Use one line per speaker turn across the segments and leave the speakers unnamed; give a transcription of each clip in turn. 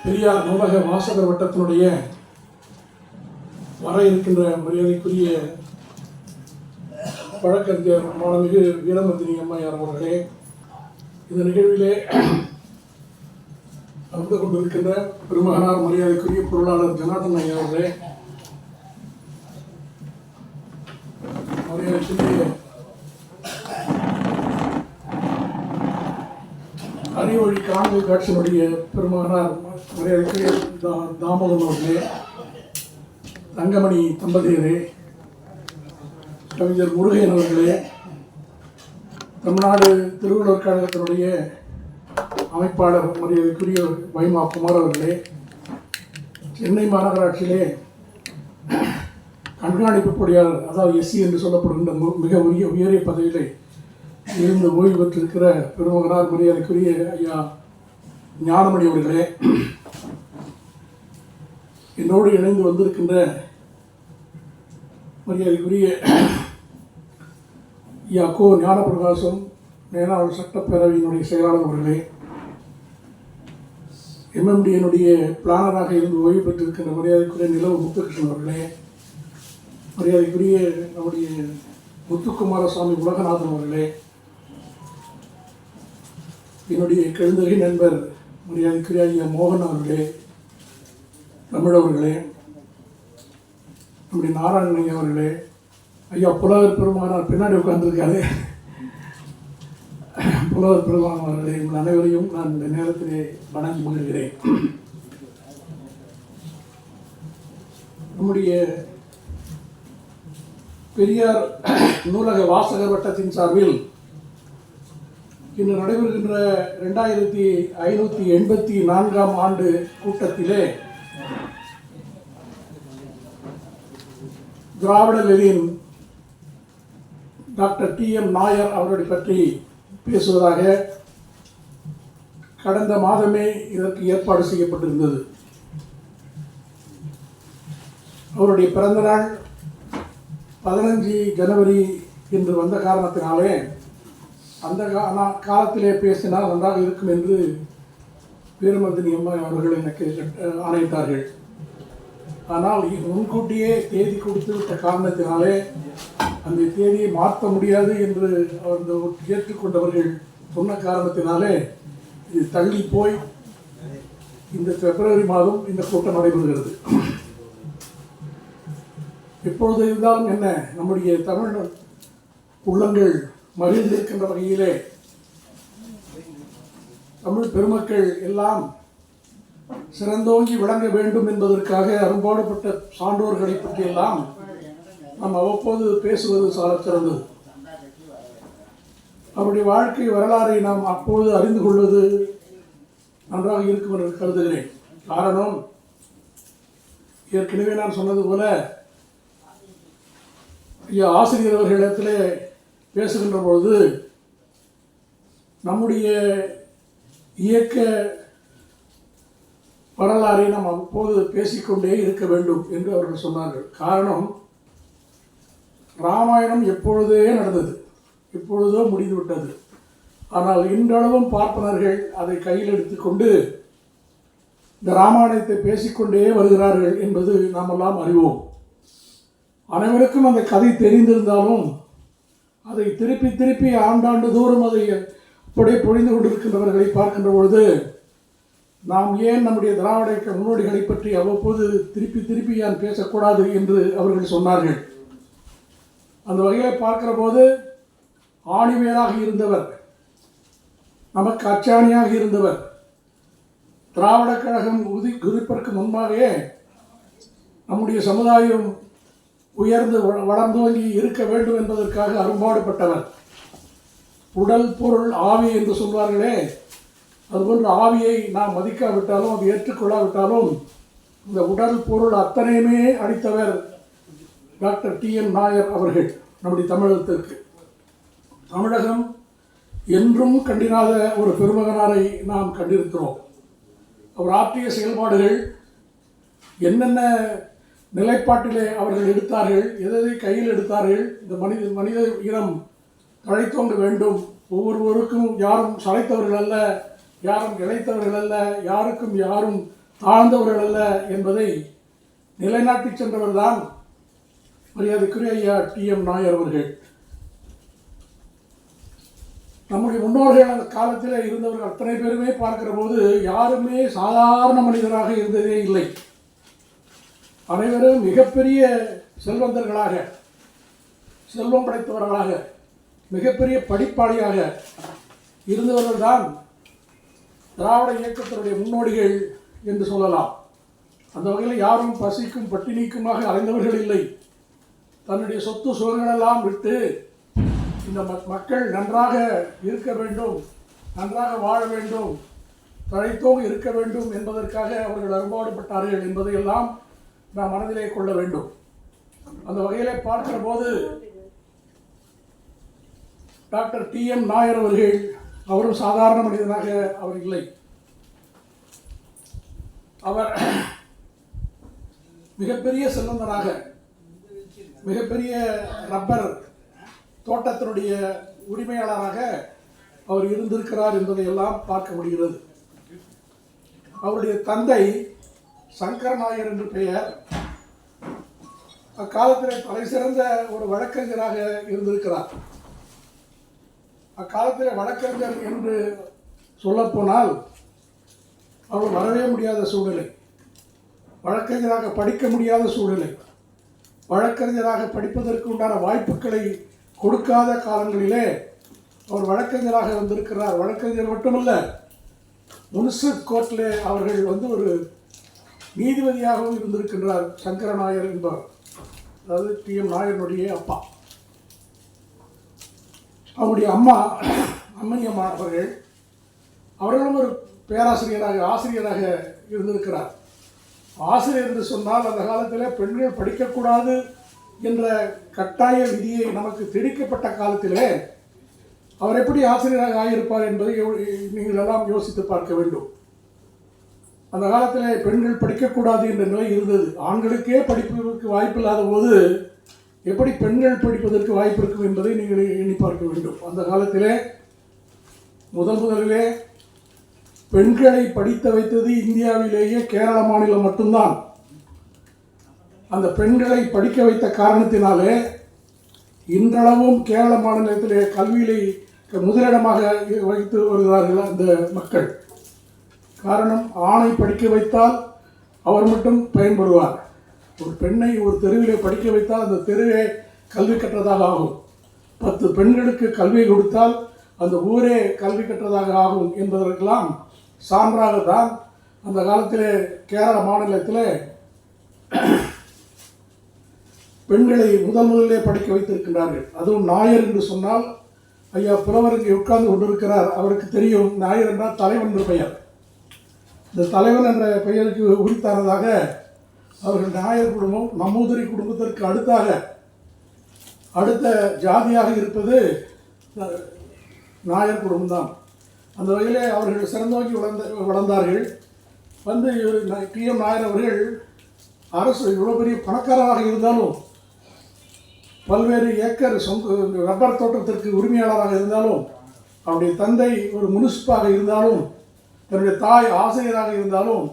பெரியார் நூலக வாசகர் வட்டத்தினுடைய வர இருக்கின்ற மரியாதைக்குரிய வழக்கறிஞர் மாணவிகு வீரமந்தினி அம்மையார் அவர்களே, இந்த நிகழ்விலே கலந்து கொண்டிருக்கின்ற பெருமகனார் மரியாதைக்குரிய பொருளாளர் ஜனார்தன் ஐயா அவர்களே, மரியாதைக்குரிய அறிவொழி காணொலி காட்சியினுடைய பெருமகனார் மரியாதைக்குரிய தாமோதரன் அவர்களே, தங்கமணி தம்பதியரே, கவிஞர் முருகையன் அவர்களே, தமிழ்நாடு திருவள்ளுவர் கழகத்தினுடைய அமைப்பாளர் மரியாதைக்குரிய வைமா குமார் அவர்களே, சென்னை மாநகராட்சியிலே கண்காணிப்பு பொறியாளர், அதாவது எஸ்சி என்று சொல்லப்படுகின்ற மிக உயரிய பதவியிலே இருந்து ஓய்வு பெற்றிருக்கிற பெருமகனார் மரியாதைக்குரிய ஐயா ஞானமணி அவர்களே, என்னோடு இணைந்து வந்திருக்கின்ற மரியாதைக்குரிய ஐயா கோ ஞானப்பிரகாசம் மேலாளர் சட்டப்பேரவையினுடைய செயலாளர் அவர்களே, எம்எம்டியினுடைய பிளானராக இருந்து ஓய்வு பெற்றிருக்கின்ற மரியாதைக்குரிய நிலவு முத்துகிருஷ்ணன் அவர்களே, மரியாதைக்குரிய நம்முடைய முத்துக்குமாரசாமி உலகநாதன் அவர்களே, என்னுடைய கெழுந்தகை நண்பர் மரியாதைக்குரிய ஐயா மோகன் அவர்களே, தமிழ் அவர்களே, நம்முடைய நாராயணன் ஐயா அவர்களே, ஐயா புலவர் பெருமானார் பின்னாடி உட்கார்ந்துருக்காரு, புலவர் பெருமானார் அவர்களே, உங்கள் அனைவரையும் நான் இந்த நேரத்திலே வணங்கி மகிழ்கிறேன். நம்முடைய பெரியார் நூலக வாசகர் வட்டத்தின் சார்பில் இன்று நடைபெறுகின்ற 2584ஆம் ஆண்டு கூட்டத்திலே திராவிட லெனின் டாக்டர் டி.எம். நாயர் அவர்களை பற்றி பேசுவதாக கடந்த மாதமே இதற்கு ஏற்பாடு செய்யப்பட்டிருந்தது. அவருடைய பிறந்த நாள் 15 ஜனவரி என்று வந்த காரணத்தினாலே அந்த காலத்திலே பேசினால் நன்றாக இருக்கும் என்று வீரமந்தினி அம்மா அவர்கள் எனக்கு ஆணையிட்டார்கள். ஆனால் முன்கூட்டியே தேதி கொடுத்து விட்ட காரணத்தினாலே அந்த தேதியை மாற்ற முடியாது என்று அந்த ஏற்றுக்கொண்டவர்கள் சொன்ன காரணத்தினாலே இது தள்ளி போய் இந்த பிப்ரவரி மாதம் இந்த கூட்டம் நடைபெறுகிறது. எப்பொழுது இருந்தாலும் என்ன, நம்முடைய தமிழ் உள்ளங்கள் மகிழ்ந்திருக்கின்ற வகையிலே தமிழ் பெருமக்கள் எல்லாம் சிறந்தோங்கி விளங்க வேண்டும் என்பதற்காக அரும்பாடுபட்ட சான்றோர்களை பற்றியெல்லாம் நாம் அவ்வப்போது பேசுவது சிறந்தது. அவருடைய வாழ்க்கை வரலாறை நாம் அப்போது அறிந்து கொள்வது நன்றாக இருக்கும் என்று கருதுகிறேன். காரணம், ஏற்கனவே நான் சொன்னது போல ஆசிரியர் அவர்களிடத்திலே பேசுகின்ற பொழுது நம்முடைய இயக்க வரலாறை நாம் அப்போது பேசிக்கொண்டே இருக்க வேண்டும் என்று அவர்கள் சொன்னார்கள். காரணம், ராமாயணம் எப்பொழுதே நடந்தது, எப்பொழுதோ முடிந்துவிட்டது. ஆனால் இன்றளவும் பார்ப்பனர்கள் அதை கையில் எடுத்துக்கொண்டு இந்த ராமாயணத்தை பேசிக்கொண்டே வருகிறார்கள் என்பது நாமெல்லாம் அறிவோம். அனைவருக்கும் அந்த கதை தெரிந்திருந்தாலும் அதை திருப்பி திருப்பி ஆண்டாண்டு தூரம் அதை அப்படியே பொழிந்து கொண்டிருக்கின்றவர்களை பார்க்கின்ற பொழுது நாம் ஏன் நம்முடைய திராவிட இயக்க முன்னோடிகளை பற்றி அவ்வப்போது திருப்பி திருப்பி ஏன் பேசக்கூடாது என்று அவர்கள் சொன்னார்கள். அந்த வகையில் பார்க்கிற போது ஆணிவேராக இருந்தவர், நமக்கு அச்சாணியாக இருந்தவர், திராவிட கழகம் உதிப்பதற்கு முன்பாகவே நம்முடைய சமுதாயம் உயர்ந்து வளர்ந்தோங்கி இருக்க வேண்டும் என்பதற்காக அரும்பாடுபட்டவர். உடல் பொருள் ஆவி என்று சொல்வார்களே, அதுபோன்ற ஆவியை நாம் மதிக்காவிட்டாலும் அது ஏற்றுக்கொள்ளாவிட்டாலும் இந்த உடல் பொருள் அத்தனையுமே அளித்தவர் டாக்டர் டி.எம். நாயர் அவர்கள். நம்முடைய தமிழகத்திற்கு தமிழகம் என்றும் கண்டிராத ஒரு பெருமகனாரை நாம் கண்டிருக்கிறோம். அவர் ஆற்றிய செயல்பாடுகள் என்னென்ன நிலைப்பாட்டிலே அவர்கள் எடுத்தார்கள், எதை கையில் எடுத்தார்கள், இந்த மனித இனம் தழைத்தோங்க வேண்டும், ஒவ்வொருவருக்கும் யாரும் சளைத்தவர்கள் அல்ல, யாரும் இழைத்தவர்கள் அல்ல, யாருக்கும் யாரும் தாழ்ந்தவர்கள் அல்ல என்பதை நிலைநாட்டி சென்றவர்தான் மரியாதைக்குரிய ஐயா டி.எம். நாயர் அவர்கள். நம்முடைய முன்னோர்கள் அந்த காலத்தில் இருந்தவர்கள் அத்தனை பேருமே பார்க்கிற போது யாருமே சாதாரண மனிதராக இருந்ததே இல்லை. அனைவரும் மிகப்பெரிய செல்வந்தர்களாக, செல்வம் படைத்தவர்களாக, மிகப்பெரிய படிப்பாளியாக இருந்தவர்கள் தான் திராவிட இயக்கத்தினுடைய முன்னோடிகள் என்று சொல்லலாம். அந்த வகையில் யாரும் பசிக்கும் பட்டினிக்குமாக அலைந்தவர்கள் இல்லை. தன்னுடைய சொத்து சுகங்களெல்லாம் விட்டு இந்த மக்கள் நன்றாக இருக்க வேண்டும், நன்றாக வாழ வேண்டும், தழைத்தோடு இருக்க வேண்டும் என்பதற்காக அவர்கள் அரும்பாடுபட்டார்கள் என்பதையெல்லாம் நாம் மனதிலே கொள்ள வேண்டும். அந்த வகையிலே பார்க்கிற போது டாக்டர் டி.எம். நாயர் அவர்கள் அவரும் சாதாரண மனிதனாக அவர் இல்லை. அவர் மிகப்பெரிய செல்வந்தராக, மிகப்பெரிய ரப்பர் தோட்டத்தினுடைய உரிமையாளராக அவர் இருந்திருக்கிறார் என்பதை எல்லாம் பார்க்க முடிகிறது. அவருடைய தந்தை சங்கர நாயர் என்று பெயர். அக்காலத்தில் தலை சிறந்த ஒரு வழக்கறிஞராக இருந்திருக்கிறார். அக்காலத்தில் வழக்கறிஞர் என்று சொல்லப்போனால் அவர் வரவே முடியாத சூழ்நிலை, வழக்கறிஞராக படிக்க முடியாத சூழ்நிலை, வழக்கறிஞராக படிப்பதற்கு உண்டான வாய்ப்புகளை கொடுக்காத காலங்களிலே அவர் வழக்கறிஞராக வந்திருக்கிறார். வழக்கறிஞர் மட்டுமல்ல, முனிசிபல் கோர்ட்டிலே அவர்கள் ஒரு நீதிபதியாகவும் இருந்திருக்கின்றார். சங்கர நாயர் என்பவர், அதாவது டி.எம். நாயருடைய அப்பா. அவருடைய அம்மா அம்மணி அம்மா அவர்களும் ஒரு பேராசிரியராக, ஆசிரியராக இருந்திருக்கிறார். ஆசிரியர் என்று சொன்னால் அந்த காலத்தில் பெண்கள் படிக்கக்கூடாது என்ற கட்டாய விதியை நமக்கு திணிக்கப்பட்ட காலத்திலே அவர் எப்படி ஆசிரியராக ஆகியிருப்பார் என்பதை நீங்கள் எல்லாம் யோசித்து பார்க்க வேண்டும். அந்த காலத்தில் பெண்கள் படிக்கக்கூடாது என்ற நிலை இருந்தது. ஆண்களுக்கே படிப்பதற்கு வாய்ப்பு இல்லாத போது எப்படி பெண்கள் படிப்பதற்கு வாய்ப்பு இருக்கும் என்பதை நீங்கள் எண்ணி பார்க்க வேண்டும். அந்த காலத்திலே முதலிலே பெண்களை படித்த வைத்தது இந்தியாவிலேயே கேரள மாநிலம் மட்டும்தான். அந்த பெண்களை படிக்க வைத்த காரணத்தினாலே இன்றளவும் கேரள மாநிலத்திலே கல்வியிலே முதலிடமாக வைத்து வருகிறார்கள் அந்த மக்கள். காரணம், ஆணை படிக்க வைத்தால் அவர் மட்டும் பயன்படுவார். ஒரு பெண்ணை ஒரு தெருவிலே படிக்க வைத்தால் அந்த தெருவே கல்வி கற்றதாக ஆகும். 10 பெண்களுக்கு கல்வி கொடுத்தால் அந்த ஊரே கல்வி கற்றதாக ஆகும் என்பதற்கெல்லாம் சான்றாகத்தான் அந்த காலத்திலே கேரள மாநிலத்திலே பெண்களை முதலிலே படிக்க வைத்திருக்கின்றார்கள். அதுவும் நாயர் என்று சொன்னால், ஐயா புலவர் இங்கே உட்கார்ந்து கொண்டிருக்கிறார், அவருக்கு தெரியும் நாயர் என்றால் தலைவன் என்று பெயர். இந்த தலைவன் என்ற பெயருக்கு உரித்தானதாக அவர்கள் நாயர் குடும்பம் நம்பூதிரி குடும்பத்திற்கு அடுத்த ஜாதியாக இருப்பது நாயர் குடும்பம்தான். அந்த வகையிலே அவர்கள் சிறந்தோங்கி வளர்ந்தார்கள். டி.எம். நாயர் அவர்கள் அரசு இவ்வளோ பெரிய பணக்காரராக இருந்தாலும், பல்வேறு ஏக்கர் ரப்பர் தோட்டத்திற்கு உரிமையாளராக இருந்தாலும், அவருடைய தந்தை ஒரு முனிசிப்பாக இருந்தாலும், தன்னுடைய தாய் ஆசிரியராக இருந்தாலும்,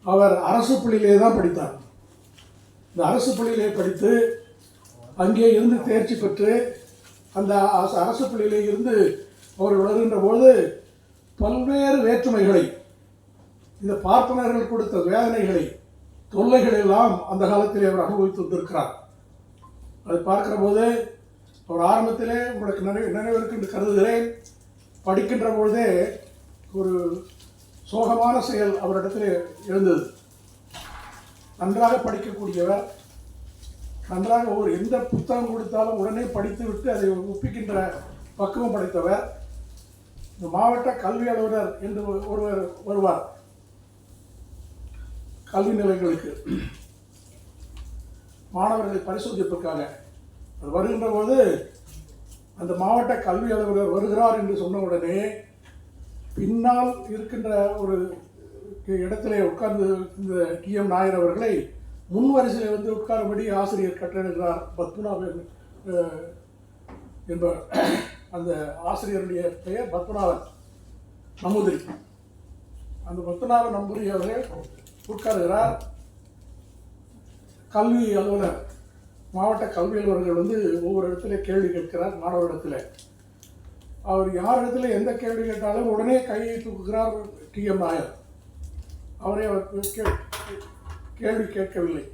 அவர் அரசு பள்ளியிலே தான் படித்தார். இந்த அரசு பள்ளியிலே படித்து அங்கே இருந்து தேர்ச்சி பெற்று அந்த அரசு பள்ளியிலே இருந்து அவர் வளர்கின்ற போது பல்வேறு வேற்றுமைகளை, இந்த பார்ப்பனர்கள் கொடுத்த வேதனைகளை, தொல்லைகள் எல்லாம் அந்த காலத்திலே அவர் அனுபவித்து வந்திருக்கிறார். அதை பார்க்கிற போது அவர் ஆரம்பத்திலே உங்களுக்கு நினைவிற்கு என்று கருதுகிறேன், படிக்கின்ற பொழுதே ஒரு சோகமான செயல் அவரிடத்தில் எழுந்தது. நன்றாக படிக்கக்கூடியவர், நன்றாக எந்த புத்தகம் கொடுத்தாலும் உடனே படித்து விட்டு அதை ஒப்பிக்கின்ற பக்குவம் படைத்தவர். இந்த மாவட்ட கல்வி அலுவலர் என்று ஒருவர் வருவார் கல்வி நிலையங்களுக்கு மாணவர்களை பரிசோதிப்பதற்காக. அது வருகின்ற போது அந்த மாவட்ட கல்வி அலுவலர் வருகிறார் என்று சொன்ன உடனே பின்னால் இருக்கின்ற ஒரு இடத்திலே உட்கார்ந்து இந்த டி.எம். நாயர் அவர்களை முன் வரிசையில் உட்காரும்படி ஆசிரியர் கட்டளையிடுகிறார். பத்மநாபன் என்பவர், அந்த ஆசிரியருடைய பெயர் பத்மநாபன் நம்பூதிரி. அந்த பத்மநாபன் நம்பூதிரி அவர்கள் உட்காருகிறார். கல்வி அலுவலர், மாவட்ட கல்வி அலுவலர்கள் வந்து ஒவ்வொரு இடத்துல கேள்வி கேட்கிறார் மாணவரிடத்தில். அவர் யார் இடத்துல எந்த கேள்வி கேட்டாலும் உடனே கையை தூக்குகிறார் டிஎம் நாயர். அவரை அவர் கேள்வி கேட்கவில்லை.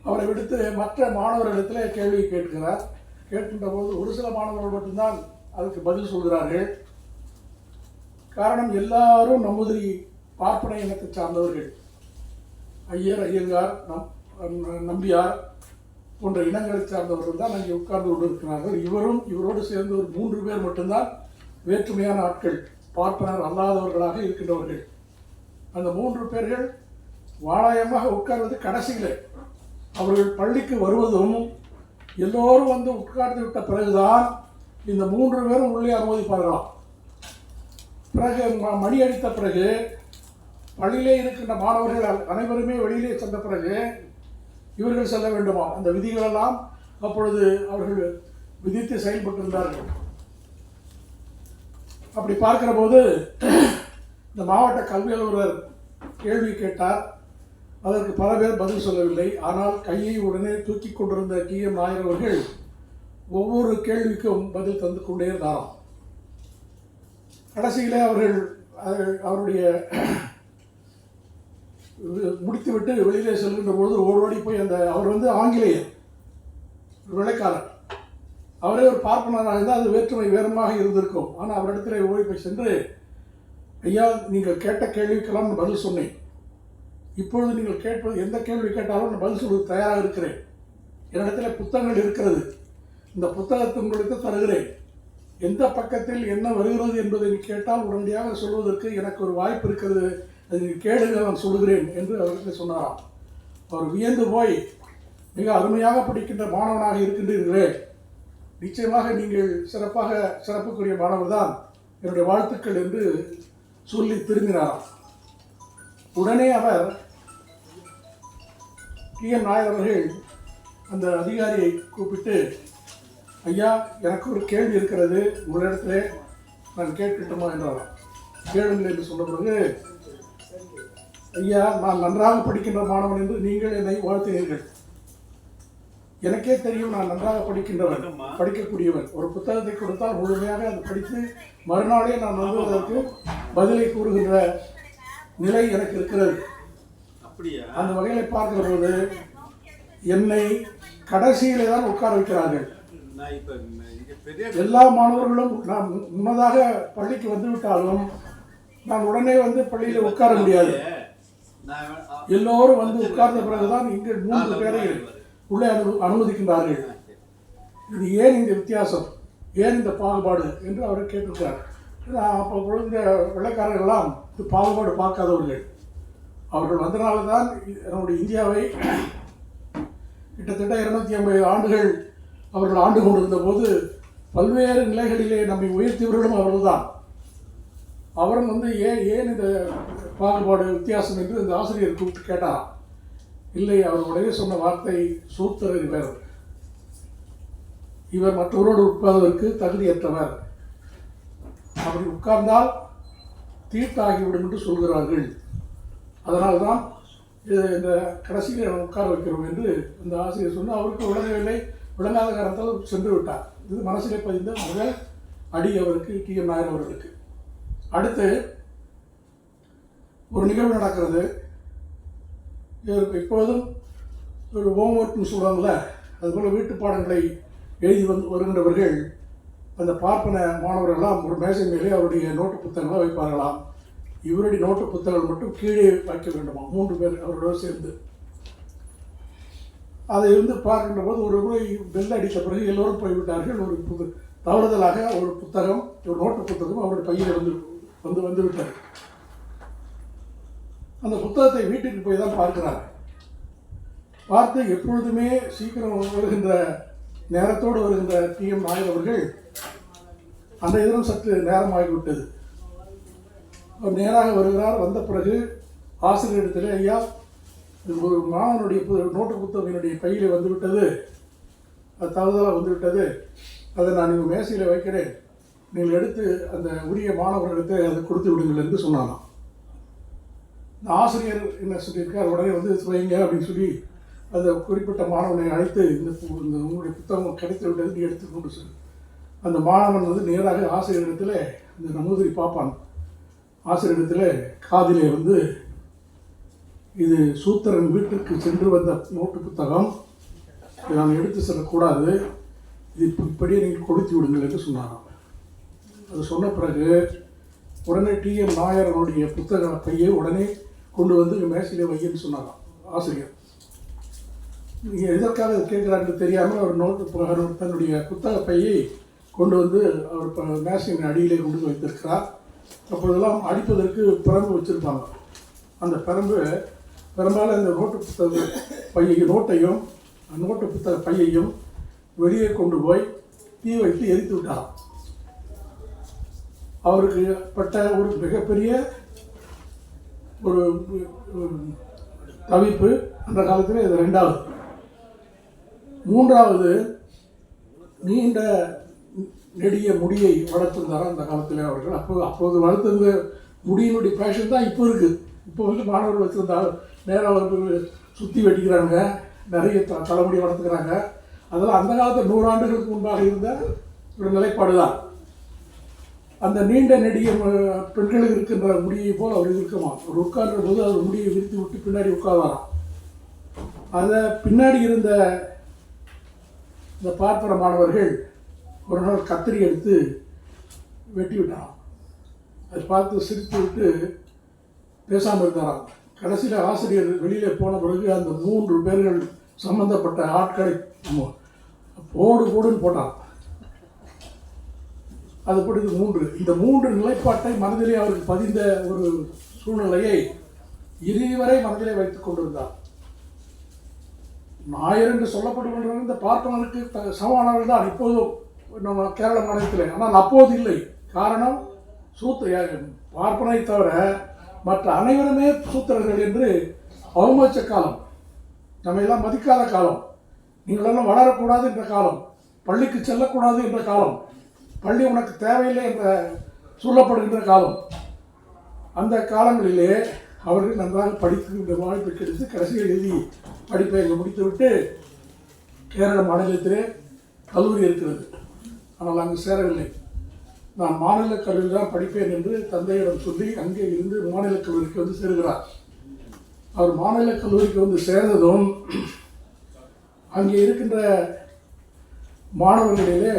அவரை விடுத்து மற்ற மாணவர்களிடத்தில் கேள்வி கேட்கிறார். கேட்கின்ற போது ஒரு சில மாணவர்கள் மட்டும்தான் அதுக்கு பதில் சொல்கிறார்கள். காரணம், எல்லாரும் நம்பூதிரி பார்ப்பன இனத்தை சார்ந்தவர்கள். ஐயர், ஐயங்கார், நம்பியார் போன்ற இனங்களை சார்ந்தவர்கள் தான் அங்கே உட்கார்ந்து கொண்டிருக்கிறார்கள். இவரோடு சேர்ந்து ஒரு 3 பேர் மட்டும்தான் வேற்றுமையான ஆட்கள், பார்ப்பனர் அல்லாதவர்களாக இருக்கின்றவர்கள். அந்த 3 பேர்கள் வாளாயமாக உட்கார்வது கடைசியில். அவர்கள் பள்ளிக்கு வருவதும் எல்லோரும் வந்து உட்கார்ந்து விட்ட பிறகுதான் இந்த 3 பேரும் உள்ளே அனுமதிப்பார்களாம். பிறகு மணி அடித்த பிறகு பள்ளியிலே இருக்கின்ற மாணவர்கள் அனைவருமே வெளியிலே சென்ற பிறகு இவர்கள் செல்ல வேண்டுமா? அந்த விதிகளெல்லாம் அப்பொழுது அவர்கள் விதித்து செயல்பட்டிருந்தார்கள். அப்படி பார்க்கிற போது இந்த மாவட்ட கல்வி அலுவலர் கேள்வி கேட்டார். அதற்கு பல பேர் பதில் சொல்லவில்லை. ஆனால் கையை உடனே தூக்கி கொண்டிருந்த டிஎம் நாயர் அவர்கள் ஒவ்வொரு கேள்விக்கும் பதில் தந்து கொண்டே இருந்தாராம். கடைசியிலே அவருடைய முடித்துவிட்டு வெளியிலே செல்கின்ற பொழுது ஓடி போய் அவர் வந்து ஆங்கிலேயர், வெள்ளைக்காரர். அவரே ஒரு பார்ப்பனராக இருந்தால் அது வேற்றுமை வேறுமாக இருந்திருக்கும். ஆனால் அவரிடத்தில் ஓடி போய் சென்று, ஐயா, நீங்கள் கேட்ட கேள்விக்கெல்லாம் நான் பதில் சொன்னேன். இப்பொழுது நீங்கள் கேட்பது எந்த கேள்வி கேட்டாலும் நான் பதில் சொல்வது தயாராக இருக்கிறேன். என்னிடத்தில் புத்தகங்கள் இருக்கிறது. இந்த புத்தகத்தை உங்களுக்கு தருகிறேன். எந்த பக்கத்தில் என்ன வருகிறது என்பதை கேட்டால் உடனடியாக சொல்வதற்கு எனக்கு ஒரு வாய்ப்பு இருக்கிறது. அதை கேளுங்க, நான் சொல்கிறேன் என்று அவர்கிட்ட சொன்னாராம். அவர் வியந்து போய், மிக அருமையாக படிக்கின்ற மாணவனாக இருக்கின்றீர்களே, நிச்சயமாக நீங்கள் சிறப்புக்குரிய மாணவர் தான், என்னுடைய வாழ்த்துக்கள் என்று சொல்லி திரும்பினாராம். உடனே அவர் டிஎம் நாயர் அவர்கள் அந்த அதிகாரியை கூப்பிட்டு, ஐயா, எனக்கு ஒரு கேள்வி இருக்கிறது, உங்களிடத்திலே நான் கேட்கட்டுமா என்றாராம். கேளுங்கள் என்று சொன்ன பிறகு, ஐயா, நான் நன்றாக படிக்கின்ற மாணவன் என்று நீங்கள் என்னை வாழ்த்தினீர்கள். எனக்கே தெரியும், நான் நன்றாக படிக்கின்றவன், படிக்கக்கூடியவன். ஒரு புத்தகத்தை கொடுத்தால் முழுமையாக அதை படித்து மறுநாளே நான் வந்து அதற்கு பதிலை கூறுகின்ற நிலை எனக்கு இருக்கிறது. அந்த வகையில் பார்க்கிற போது என்னை கடைசியிலே தான் உட்கார வைக்கிறார்கள். எல்லா மாணவர்களும் நான் முன்னதாக பள்ளிக்கு வந்துவிட்டாலும் நான் உடனே வந்து பள்ளியில் உட்கார முடியாது. எல்லோரும் வந்து உட்கார்ந்த பிறகுதான் இங்கு 3 பேரை உள்ளே அனுமதிக்கின்றார்கள். இது ஏன் இந்த வித்தியாசம், ஏன் இந்த பாகுபாடு என்று அவர் கேட்டிருக்கிறார். அப்போ இந்த வெள்ளைக்காரர்களெல்லாம் இது பாகுபாடு பார்க்காதவர்கள். அவர்கள் வந்தனால தான் நம்முடைய இந்தியாவை கிட்டத்தட்ட 250 ஆண்டுகள் அவர்கள் ஆண்டு கொண்டிருந்த போது பல்வேறு நிலைகளிலே நம்மை உயர்த்தியவர்களும் அவர்கள்தான். அவரும் வந்து ஏன் இந்த பாகுபாடு வித்தியாசம் என்று இந்த ஆசிரியர் கூப்பிட்டு கேட்டார். இல்லை, அவர் உடனே சொன்ன வார்த்தை, சூத்திரர் இவர் மற்றவரோடு உட்கார்வதற்கு தகுதியற்றவர், அப்படி உட்கார்ந்தால் தீர்த்தாகிவிடும் என்று சொல்கிறார்கள். அதனால்தான் இந்த கடைசியில் உட்கார வைக்கிறோம் என்று அந்த ஆசிரியர் சொன்னால் அவருக்கு விளங்கவில்லை. விளங்காத காரணத்தால் சென்று விட்டார். இது மனசிலே பதிந்த முதல் அடி அவருக்கு, டிஎம் நாயர் அவர்களுக்கு. அடுத்து ஒரு நிகழ்வு நடக்கிறது. இவருக்கு இப்போதும் ஒரு ஹோம்ஒர்க்னு சொல்கிறாங்கள, அதுபோல் வீட்டு பாடங்களை எழுதி வருகின்றவர்கள் அந்த பார்ப்பன மாணவர்களெல்லாம் ஒரு மேசை மேலே அவருடைய நோட்டு புத்தகங்களை வைப்பார்களாம். இவருடைய நோட்டு புத்தகங்கள் மட்டும் கீழே வைக்க வேண்டுமா, 3 பேர் அவரோடு சேர்ந்து. அதை பார்க்கின்ற போது ஒரு முறை பெல் அடித்த பிறகு எல்லோரும் போய்விட்டார்கள். ஒரு தவறுதலாக ஒரு புத்தகம், ஒரு நோட்டு புத்தகம் அவருடைய பையில் வந்து விட்டார். அந்த புத்தகத்தை வீட்டுக்கு போய் தான் பார்க்கிறார். பார்த்து எப்பொழுதுமே சீக்கிரம் வருகின்ற நேரத்தோடு வருகின்ற டிஎம் நாயர் அவர்கள் அந்த இதரம் சற்று நேரமாகிவிட்டது. அவர் நேராக வருகிறார். வந்த பிறகு ஆசிரியரிடத்தில், ஐயா, ஒரு மாணவனுடைய நோட்டு புத்தகம் என்னுடைய கையில் வந்துவிட்டது, அது தவறுதலாக வந்துவிட்டது, அதை நான் நீங்கள் மேசையில் வைக்கிறேன், நீங்கள் எடுத்து அந்த உரிய மாணவர்களுக்கு அதை கொடுத்து விடுங்கள் என்று சொன்னாலாம். இந்த ஆசிரியர் என்ன சொல்லியிருக்கார், உடனே வந்து வைங்க அப்படின்னு சொல்லி அந்த குறிப்பிட்ட மாணவனை அழைத்து இந்த உங்களுடைய புத்தகம் கிடைத்து விட்டது, நீ எடுத்துக்கொண்டு சொல்லு. அந்த மாணவன் வந்து நேராக ஆசிரியரிடத்தில் இந்த நமுதிரி பார்ப்பான். ஆசிரியரிடத்தில் காதிலே வந்து, இது சூத்திரன் வீட்டிற்கு சென்று வந்த நோட்டு புத்தகம், இதை நான் எடுத்து செல்லக்கூடாது, இது இப்படியே நீங்கள் கொடுத்து விடுங்கள் என்று சொன்னாராம். அது சொன்ன பிறகு உடனே டிஎம் நாயரனுடைய புத்தக பையை உடனே கொண்டு வந்து மேசையிலே வையன்னு சொன்னாராம் ஆசிரியர். நீங்கள் எதற்காக கேட்குறாருன்னு தெரியாமல் அவர் நோட்டு தன்னுடைய புத்தக பையை கொண்டு வந்து அவர் மேசையின் அடியிலே கொண்டு வந்து வைத்திருக்கிறார். அப்பொழுதெல்லாம் அடிப்பதற்கு பிரம்பு வச்சுருப்பாங்க. அந்த பிரம்பு பெரும்பாலும் இந்த நோட்டு புத்தக பையையும் நோட்டு புத்தக பையையும் வெளியே கொண்டு போய் தீ வைத்து எரித்து விட்டாராம். அவருக்கு பட்ட ஒரு மிகப்பெரிய ஒரு தவிப்பு அந்த காலத்தில் இது 2வது. 3வது, நீண்ட நெடிய முடியை வளர்த்துருந்தாரா அந்த காலத்தில் அவர்கள். அப்போது வளர்த்துருந்த முடியினுடைய பேஷன் தான் இப்போ இருக்குது. இப்போ வந்து மாணவர்கள் வச்சுருந்தாலும் நேராக சுற்றி வெட்டிக்கிறாங்க, நிறைய தலைமுடி வளர்த்துக்கிறாங்க. அதெல்லாம் அந்த காலத்தில் 100 ஆண்டுகளுக்கு முன்பாக இருந்த ஒரு நிலைப்பாடு தான். அந்த நீண்ட நெடிய பெண்களுக்கு இருக்கின்ற முடியை போல் அவர் இருக்குமா. அவர் உட்கார்ற போது அவர் முடியை விரித்து விட்டு பின்னாடி உட்கார்றாராம். அதை பின்னாடி இருந்த இந்த பார்ப்பன மாணவர்கள் ஒரு நாள் கத்திரி எடுத்து வெட்டி விட்டாராம். அதை பார்த்து சிரித்து விட்டு பேசாமல் இருந்தாராம். கடைசியில் ஆசிரியர் வெளியில் போன பிறகு அந்த 3 பேர்கள் சம்பந்தப்பட்ட ஆட்களை போடுன்னு போட்டார். அது படித்து 3 இந்த 3 நிலைப்பாட்டை மனதிலே அவருக்கு பதிந்த ஒரு சூழ்நிலையை இதுவரை மனதிலே வைத்துக் கொண்டிருந்தார். நாயர் என்று சொல்லப்படுகின்ற இந்த பார்ப்பனருக்கு சமமானவர்கள் தான் இப்போதும் நம்ம கேரள மாநிலத்தில். ஆனால் அப்போது இல்லை. காரணம், பார்ப்பனை தவிர மற்ற அனைவருமே சூத்திரர்கள் என்று அவமதிச்ச காலம், நம்ம எல்லாம் மதிக்காத காலம், நீங்களெல்லாம் வளரக்கூடாது என்ற காலம், பள்ளிக்கு செல்லக்கூடாது என்ற காலம், பள்ளி உனக்கு தேவையில்லை என்ற சொல்லப்படுகின்ற காலம். அந்த காலங்களிலே அவர்கள் நன்றாக படிக்கின்ற வாய்ப்பு கிடைத்து கடைசியில் எழுதி படிப்பை அங்கே முடித்துவிட்டு கேரள மாநிலத்திலே கல்லூரி இருக்கிறது. ஆனால் அங்கு சேரவில்லை. நான் மாநில கல்லூரி தான் படிப்பேன் என்று தந்தையிடம் சொல்லி அங்கே இருந்து மாநில கல்லூரிக்கு வந்து சேருகிறார். அவர் மாநில கல்லூரிக்கு வந்து சேர்ந்ததும் அங்கே இருக்கின்ற மாணவர்களிலே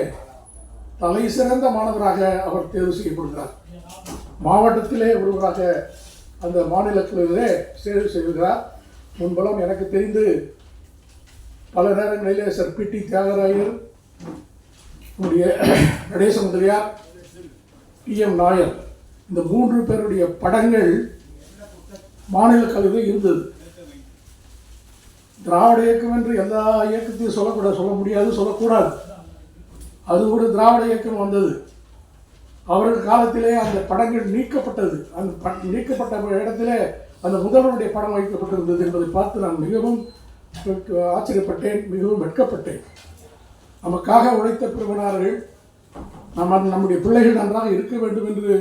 தலை சிறந்த மாணவராக அவர் தேர்வு செய்யப்படுகிறார். மாவட்டத்திலே ஒருவராக அந்த மாநில கல்லூரியிலே தேர்வு செய்கிறார். முன்பெல்லாம் எனக்கு தெரிந்து பல நேரங்களிலே சர் பி.டி. தியாகராயர், நம்முடைய நடேச முதலியார், டிஎம் நாயர், இந்த 3 பேருடைய படங்கள் மாநில கல்லூரியில் இருந்தது. திராவிட இயக்கம் என்று எல்லா இயக்கத்தையும் சொல்ல முடியாது, சொல்லக்கூடாது. அது ஒரு திராவிட இயக்கம் வந்தது. அவர்கள் காலத்திலே அந்த படங்கள் நீக்கப்பட்டது. அந்த நீக்கப்பட்ட இடத்திலே அந்த முதல்வருடைய படம் வைக்கப்பட்டிருந்தது என்பதை பார்த்து நான் மிகவும் ஆச்சரியப்பட்டேன், மிகவும் வெட்கப்பட்டேன். நமக்காக உழைத்த பெருமனார்கள், நம்முடைய பிள்ளைகள் நன்றாக இருக்க வேண்டும் என்று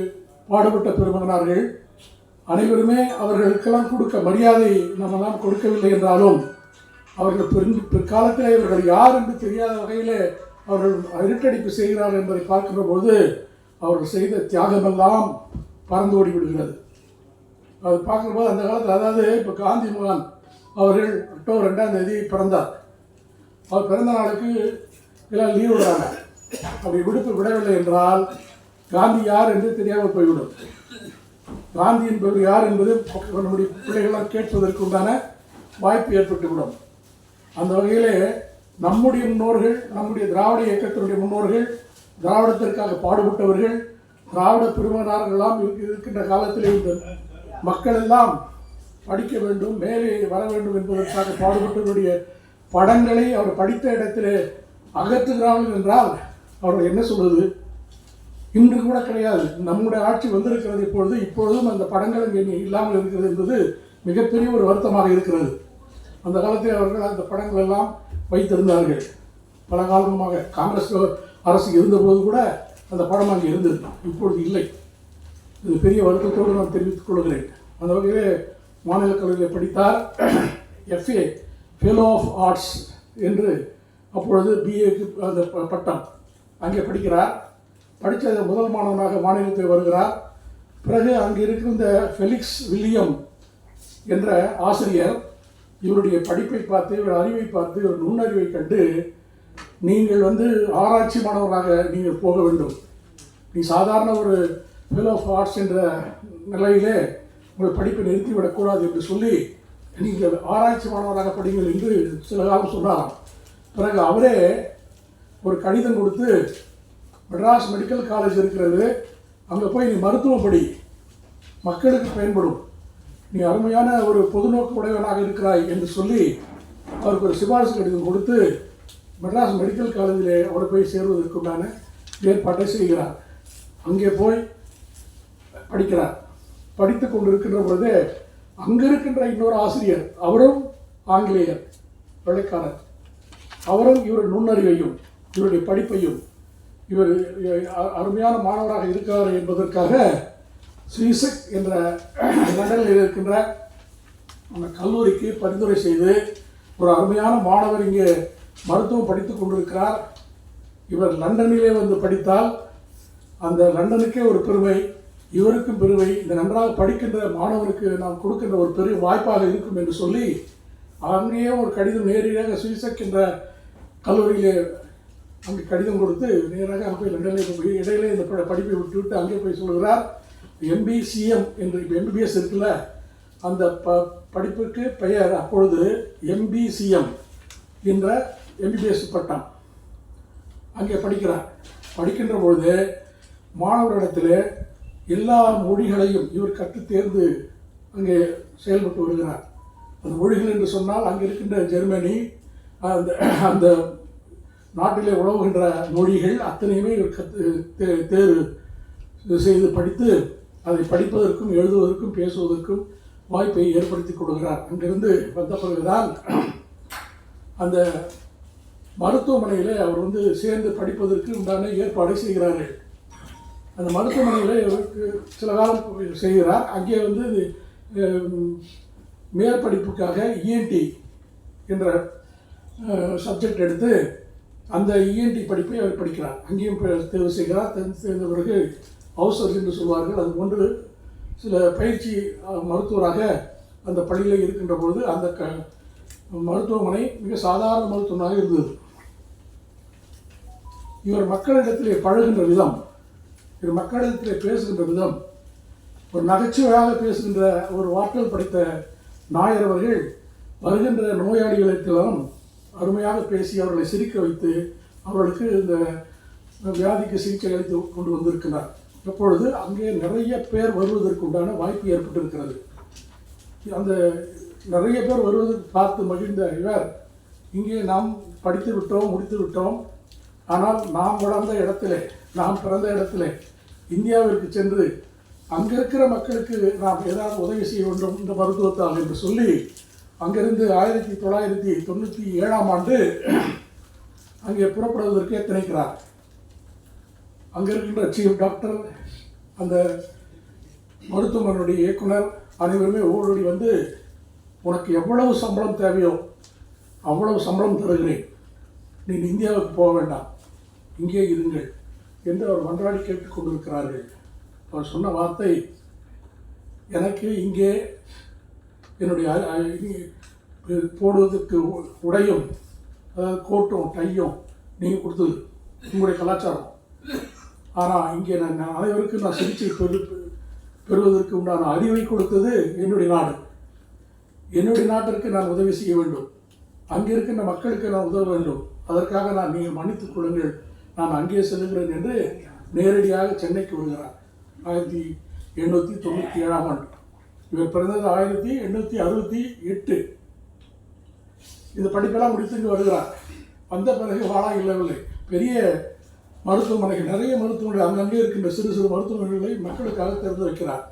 பாடுபட்ட பெருமகனார்கள் அனைவருமே அவர்களுக்கெல்லாம் கொடுக்க மரியாதை நம்மெல்லாம் கொடுக்கவில்லை என்றாலும் அவர்கள் பிற்காலத்தில் இவர்கள் யார் என்று தெரியாத வகையில் அவர்கள் இருட்டடிப்பு செய்கிறார்கள் என்பதை பார்க்கின்ற போது அவர்கள் செய்த தியாகமெல்லாம் பறந்து ஓடி விடுகிறது. அது பார்க்கும்போது அந்த காலத்தில், அதாவது இப்போ காந்தி மகான் அவர்கள் அக்டோபர் 2ஆம் தேதி பிறந்தார். அவர் பிறந்த நாளுக்கு எல்லாம் லீவ் விடுறாங்க. அப்படி விடுப்பு விடவில்லை என்றால் காந்தி யார் என்று தெரியாமல் போய்விடும். காந்தி என்பது யார் என்பது நம்முடைய பிள்ளைகளால் கேட்பதற்கு உண்டான வாய்ப்பு ஏற்பட்டுவிடும். அந்த வகையிலே நம்முடைய முன்னோர்கள், நம்முடைய திராவிட இயக்கத்தினுடைய முன்னோர்கள், திராவிடத்திற்காக பாடுபட்டவர்கள், திராவிட பெருமனார்களெல்லாம் இருக்கின்ற காலத்திலே இந்த மக்கள் எல்லாம் படிக்க வேண்டும், மேலே வர வேண்டும் என்பதற்காக பாடுபட்டவருடைய படங்களை அவர் படித்த இடத்திலே அகற்றுகிறார்கள் என்றால் அவர்கள் என்ன சொல்வது? இன்று கூட கிடையாது. நம்முடைய ஆட்சி வந்திருக்கிறது இப்பொழுதும் அந்த படங்கள் இங்கே இல்லாமல் இருக்கிறது என்பது மிகப்பெரிய ஒரு வருத்தமாக இருக்கிறது. அந்த காலத்தில் அவர்கள் அந்த படங்கள் எல்லாம் வைத்திருந்தார்கள். பல காலமாக காங்கிரஸ் அரசு இருந்தபோது கூட அந்த படம் அங்கே இருந்தது, இப்பொழுது இல்லை. இது பெரிய வருத்தத்தோடு நான் தெரிவித்துக் கொள்கிறேன். அந்த வகையிலே மாநில கல்லூரியில் படித்தார். எஃப்ஏ ஃபெலோ ஆஃப் ஆர்ட்ஸ் என்று அப்பொழுது பிஏக்கு அந்த பட்டம் அங்கே படிக்கிறார். படித்த முதல் மாணவனாக மாநிலத்தில் வருகிறார். பிறகு அங்கே இருக்கின்ற ஃபெலிக்ஸ் வில்லியம் என்ற ஆசிரியர் இவருடைய படிப்பை பார்த்து, இவர் அறிவை பார்த்து, இவர் நுண்ணறிவை கண்டு, நீங்கள் ஆராய்ச்சி மாணவராக நீங்கள் போக வேண்டும், நீ சாதாரண ஒரு ஃபெலோ ஆஃப் ஆர்ட்ஸ் என்ற நிலையிலே உங்கள் படிப்பை நிறுத்திவிடக்கூடாது என்று சொல்லி நீங்கள் ஆராய்ச்சி மாணவராக படிங்கள் என்று சில காலம் சொன்னாராம். பிறகு அவரே ஒரு கடிதம் கொடுத்து, மெட்ராஸ் மெடிக்கல் காலேஜ் இருக்கிறது, அங்கே போய் நீ மருத்துவம் படி, மக்களுக்கு பயன்படும், நீ அருமையான ஒரு பொதுநோக்கு உடையவனாக இருக்கிறாய் என்று சொல்லி அவருக்கு ஒரு சிபாரிசு கடிதம் கொடுத்து மெட்ராஸ் மெடிக்கல் காலேஜில் அவரை போய் சேர்வதற்குண்டான ஏற்பாட்டை செய்கிறார். அங்கே போய் படிக்கிறார். படித்து கொண்டு இருக்கின்ற பொழுது அங்கே இருக்கின்ற இன்னொரு ஆசிரியர், அவரும் ஆங்கிலேயர், வெள்ளைக்காரர், அவரும் இவர் நுண்ணறிவையும் இவருடைய படிப்பையும் இவர் அருமையான மாணவராக இருக்கிறார் என்பதற்காக ஸ்ரீசக் என்ற லண்டனில் இருக்கின்ற அந்த கல்லூரிக்கு பரிந்துரை செய்து, ஒரு அருமையான மாணவர் இங்கே மருத்துவம் படித்து கொண்டிருக்கிறார், இவர் லண்டனிலே படித்தால் அந்த லண்டனுக்கே ஒரு பெருமை, இவருக்கும் பெருமை, இந்த நன்றாக படிக்கின்ற மாணவனுக்கு நாம் கொடுக்கின்ற ஒரு பெரிய வாய்ப்பாக இருக்கும் என்று சொல்லி அங்கேயே ஒரு கடிதம் நேரடியாக ஸ்ரீசக் என்ற கல்லூரியிலே அங்கே கடிதம் கொடுத்து நேராக அங்கே போய் லண்டனில் போய் இடையிலே இந்த படிப்பை விட்டு அங்கே போய் சொல்கிறார். எம்பிசிஎம் என்று இப்போ எம்பிபிஎஸ் இருக்குல்ல, அந்த படிப்புக்கு பெயர் அப்பொழுது எம்பிசிஎம் என்ற எம்பிபிஎஸ் பட்டம். அங்கே படிக்கிறார். படிக்கின்ற பொழுது மாணவரிடத்தில் எல்லா மொழிகளையும் இவர் கற்று தேர்ந்து அங்கே செயல்பட்டு வருகிறார். அந்த மொழிகள் என்று சொன்னால் அங்கே இருக்கின்ற ஜெர்மனி, அந்த அந்த நாட்டிலே உழவுகின்ற மொழிகள் அத்தனையுமே இவர் தேர்வு செய்து படித்து அதை படிப்பதற்கும் எழுதுவதற்கும் பேசுவதற்கும் வாய்ப்பை ஏற்படுத்தி கொடுக்கிறார். அங்கிருந்து வந்த பிறகுதான் அந்த மருத்துவமனையில் அவர் சேர்ந்து படிப்பதற்கு உண்டான ஏற்பாடு செய்கிறார்கள். அந்த மருத்துவமனையில் இவருக்கு சில காலம் செய்கிறார். அங்கே மேற்படிப்புக்காக இஎன்டி என்ற சப்ஜெக்ட் எடுத்து அந்த இஎன்டி படிப்பை அவர் படிக்கிறார். அங்கேயும் தேர்வு செய்கிறார். தேர்ந்த பிறகு ஹவுசர்ஸ் என்று சொல்வார்கள், அது போன்று சில பயிற்சி மருத்துவராக அந்த பள்ளியில் இருக்கின்ற பொழுது அந்த மருத்துவமனை மிக சாதாரண மருத்துவமனையாக இருந்தது. இவர் மக்களிடத்திலே பழகின்ற விதம், இவர் மக்களிடத்திலே பேசுகின்ற விதம், ஒரு நகைச்சுவையாக பேசுகின்ற ஒரு வார்த்தைகள் படைத்த நாயர் அவர்கள் வருகின்ற நோயாளிகளுக்கெல்லாம் அருமையாக பேசி அவர்களை சிரிக்க வைத்து அவர்களுக்கு இந்த வியாதிக்கு சிகிச்சை அளித்து கொண்டு வந்திருக்கிறார். இப்பொழுது அங்கே நிறைய பேர் வருவதற்கு உண்டான வாய்ப்பு ஏற்பட்டிருக்கிறது. அந்த நிறைய பேர் வருவதற்கு பார்த்து மகிழ்ந்த இவர், இங்கே நாம் படித்து விட்டோம், முடித்து விட்டோம், ஆனால் நாம் வளர்ந்த இடத்திலே, நாம் பிறந்த இடத்திலே இந்தியாவிற்கு சென்று அங்கே இருக்கிற மக்களுக்கு நாம் ஏதாவது உதவி செய்ய வேண்டும் இந்த மருத்துவத்தால் என்று சொல்லி அங்கிருந்து 1997 அங்கே புறப்படுவதற்கு எத்தனைக்கிறார். அங்கே இருக்கின்ற சீஃப் டாக்டர், அந்த மருத்துவமனையுடைய இயக்குனர் அனைவருமே ஓடி உனக்கு எவ்வளவு சம்பளம் தேவையோ அவ்வளவு சம்பளம் தருகிறேன், நீ இந்தியாவுக்கு போக வேண்டாம், இங்கே இருங்கள் என்று அவர் மன்றாடி கேட்டுக்கொண்டிருக்கிறார்கள். அவர் சொன்ன வார்த்தை, எனக்கு இங்கே என்னுடைய போடுவதற்கு உடையும், அதாவது கோட்டும் டையும் நீங்கள் கொடுத்தது உங்களுடைய கலாச்சாரம், ஆனால் இங்கே நான் அனைவருக்கும் நான் சிகிச்சை பெறுவதற்கு உண்டான அறிவை கொடுத்தது என்னுடைய நாடு. என்னுடைய நாட்டிற்கு நான் உதவி செய்ய வேண்டும், அங்கே இருக்கின்ற மக்களுக்கு நான் உதவ வேண்டும், அதற்காக நீங்கள் மன்னித்துக் கொள்ளுங்கள், நான் அங்கே செல்கிறேன் என்று நேரடியாக சென்னைக்கு வருகிறார். 1897 இவர் பிறந்தது 1868. இந்த படிப்பெல்லாம் முடித்து இங்கு வருகிறார். வந்த பிறகு வாழா இல்லவில்லை. பெரிய மருத்துவமனைகள், நிறைய மருத்துவமனைகள் அங்கங்கே இருக்கின்ற சிறு சிறு மருத்துவமனைகளை மக்களுக்காக திறந்து வைக்கிறார்.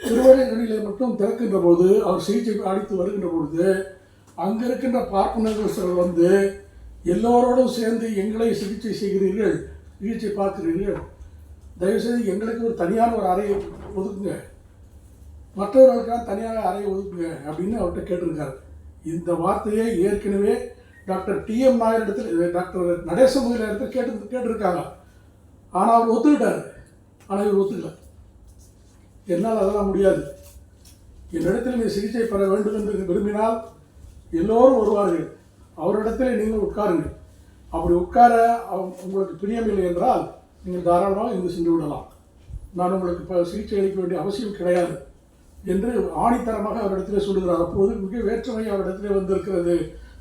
திருவேலைகளிலே மட்டும் திறக்கின்ற போது, அவர் சிகிச்சை அளித்து வருகின்ற பொழுது அங்கே இருக்கின்ற பார்ப்பனர்கள் சிலர் எல்லோரோடும் சேர்ந்து எங்களை சிகிச்சை செய்கிறீர்கள், சிகிச்சை பார்க்கிறீர்கள், தயவுசெய்து எங்களுக்கு ஒரு தனியான ஒரு அறையை ஒதுக்குங்க, மற்றவர்களுக்காக தனியாக அறையை ஒதுக்குங்க அப்படின்னு அவர்கிட்ட கேட்டிருக்காரு. இந்த வார்த்தையை ஏற்கனவே டாக்டர் டிஎம் நாயர் இடத்துல, டாக்டர் நடேச முதலியார் இடத்துல கேட்டிருக்காங்க. ஆனால் அவர் ஒத்துக்கிட்டார். ஆனால் இவர் ஒத்துக்கல. என்னால் அதெல்லாம் முடியாது, என்னிடத்தில் நீ சிகிச்சை பெற வேண்டும் என்று விரும்பினால் எல்லோரும் வருவார்கள், அவரிடத்தில் நீங்கள் உட்காருங்கள், அப்படி உட்கார உங்களுக்கு பிரியமில்லை என்றால் நீங்கள் தாராளமாக இங்கு சென்று விடலாம், நான் உங்களுக்கு இப்போ சிகிச்சை அளிக்க வேண்டிய அவசியம் கிடையாது என்று ஆணித்தரமாக அவரிடத்தில் சொல்லுகிறார். அப்போது மிக வேற்றுமை அவரிடத்தில் வந்திருக்கிறது.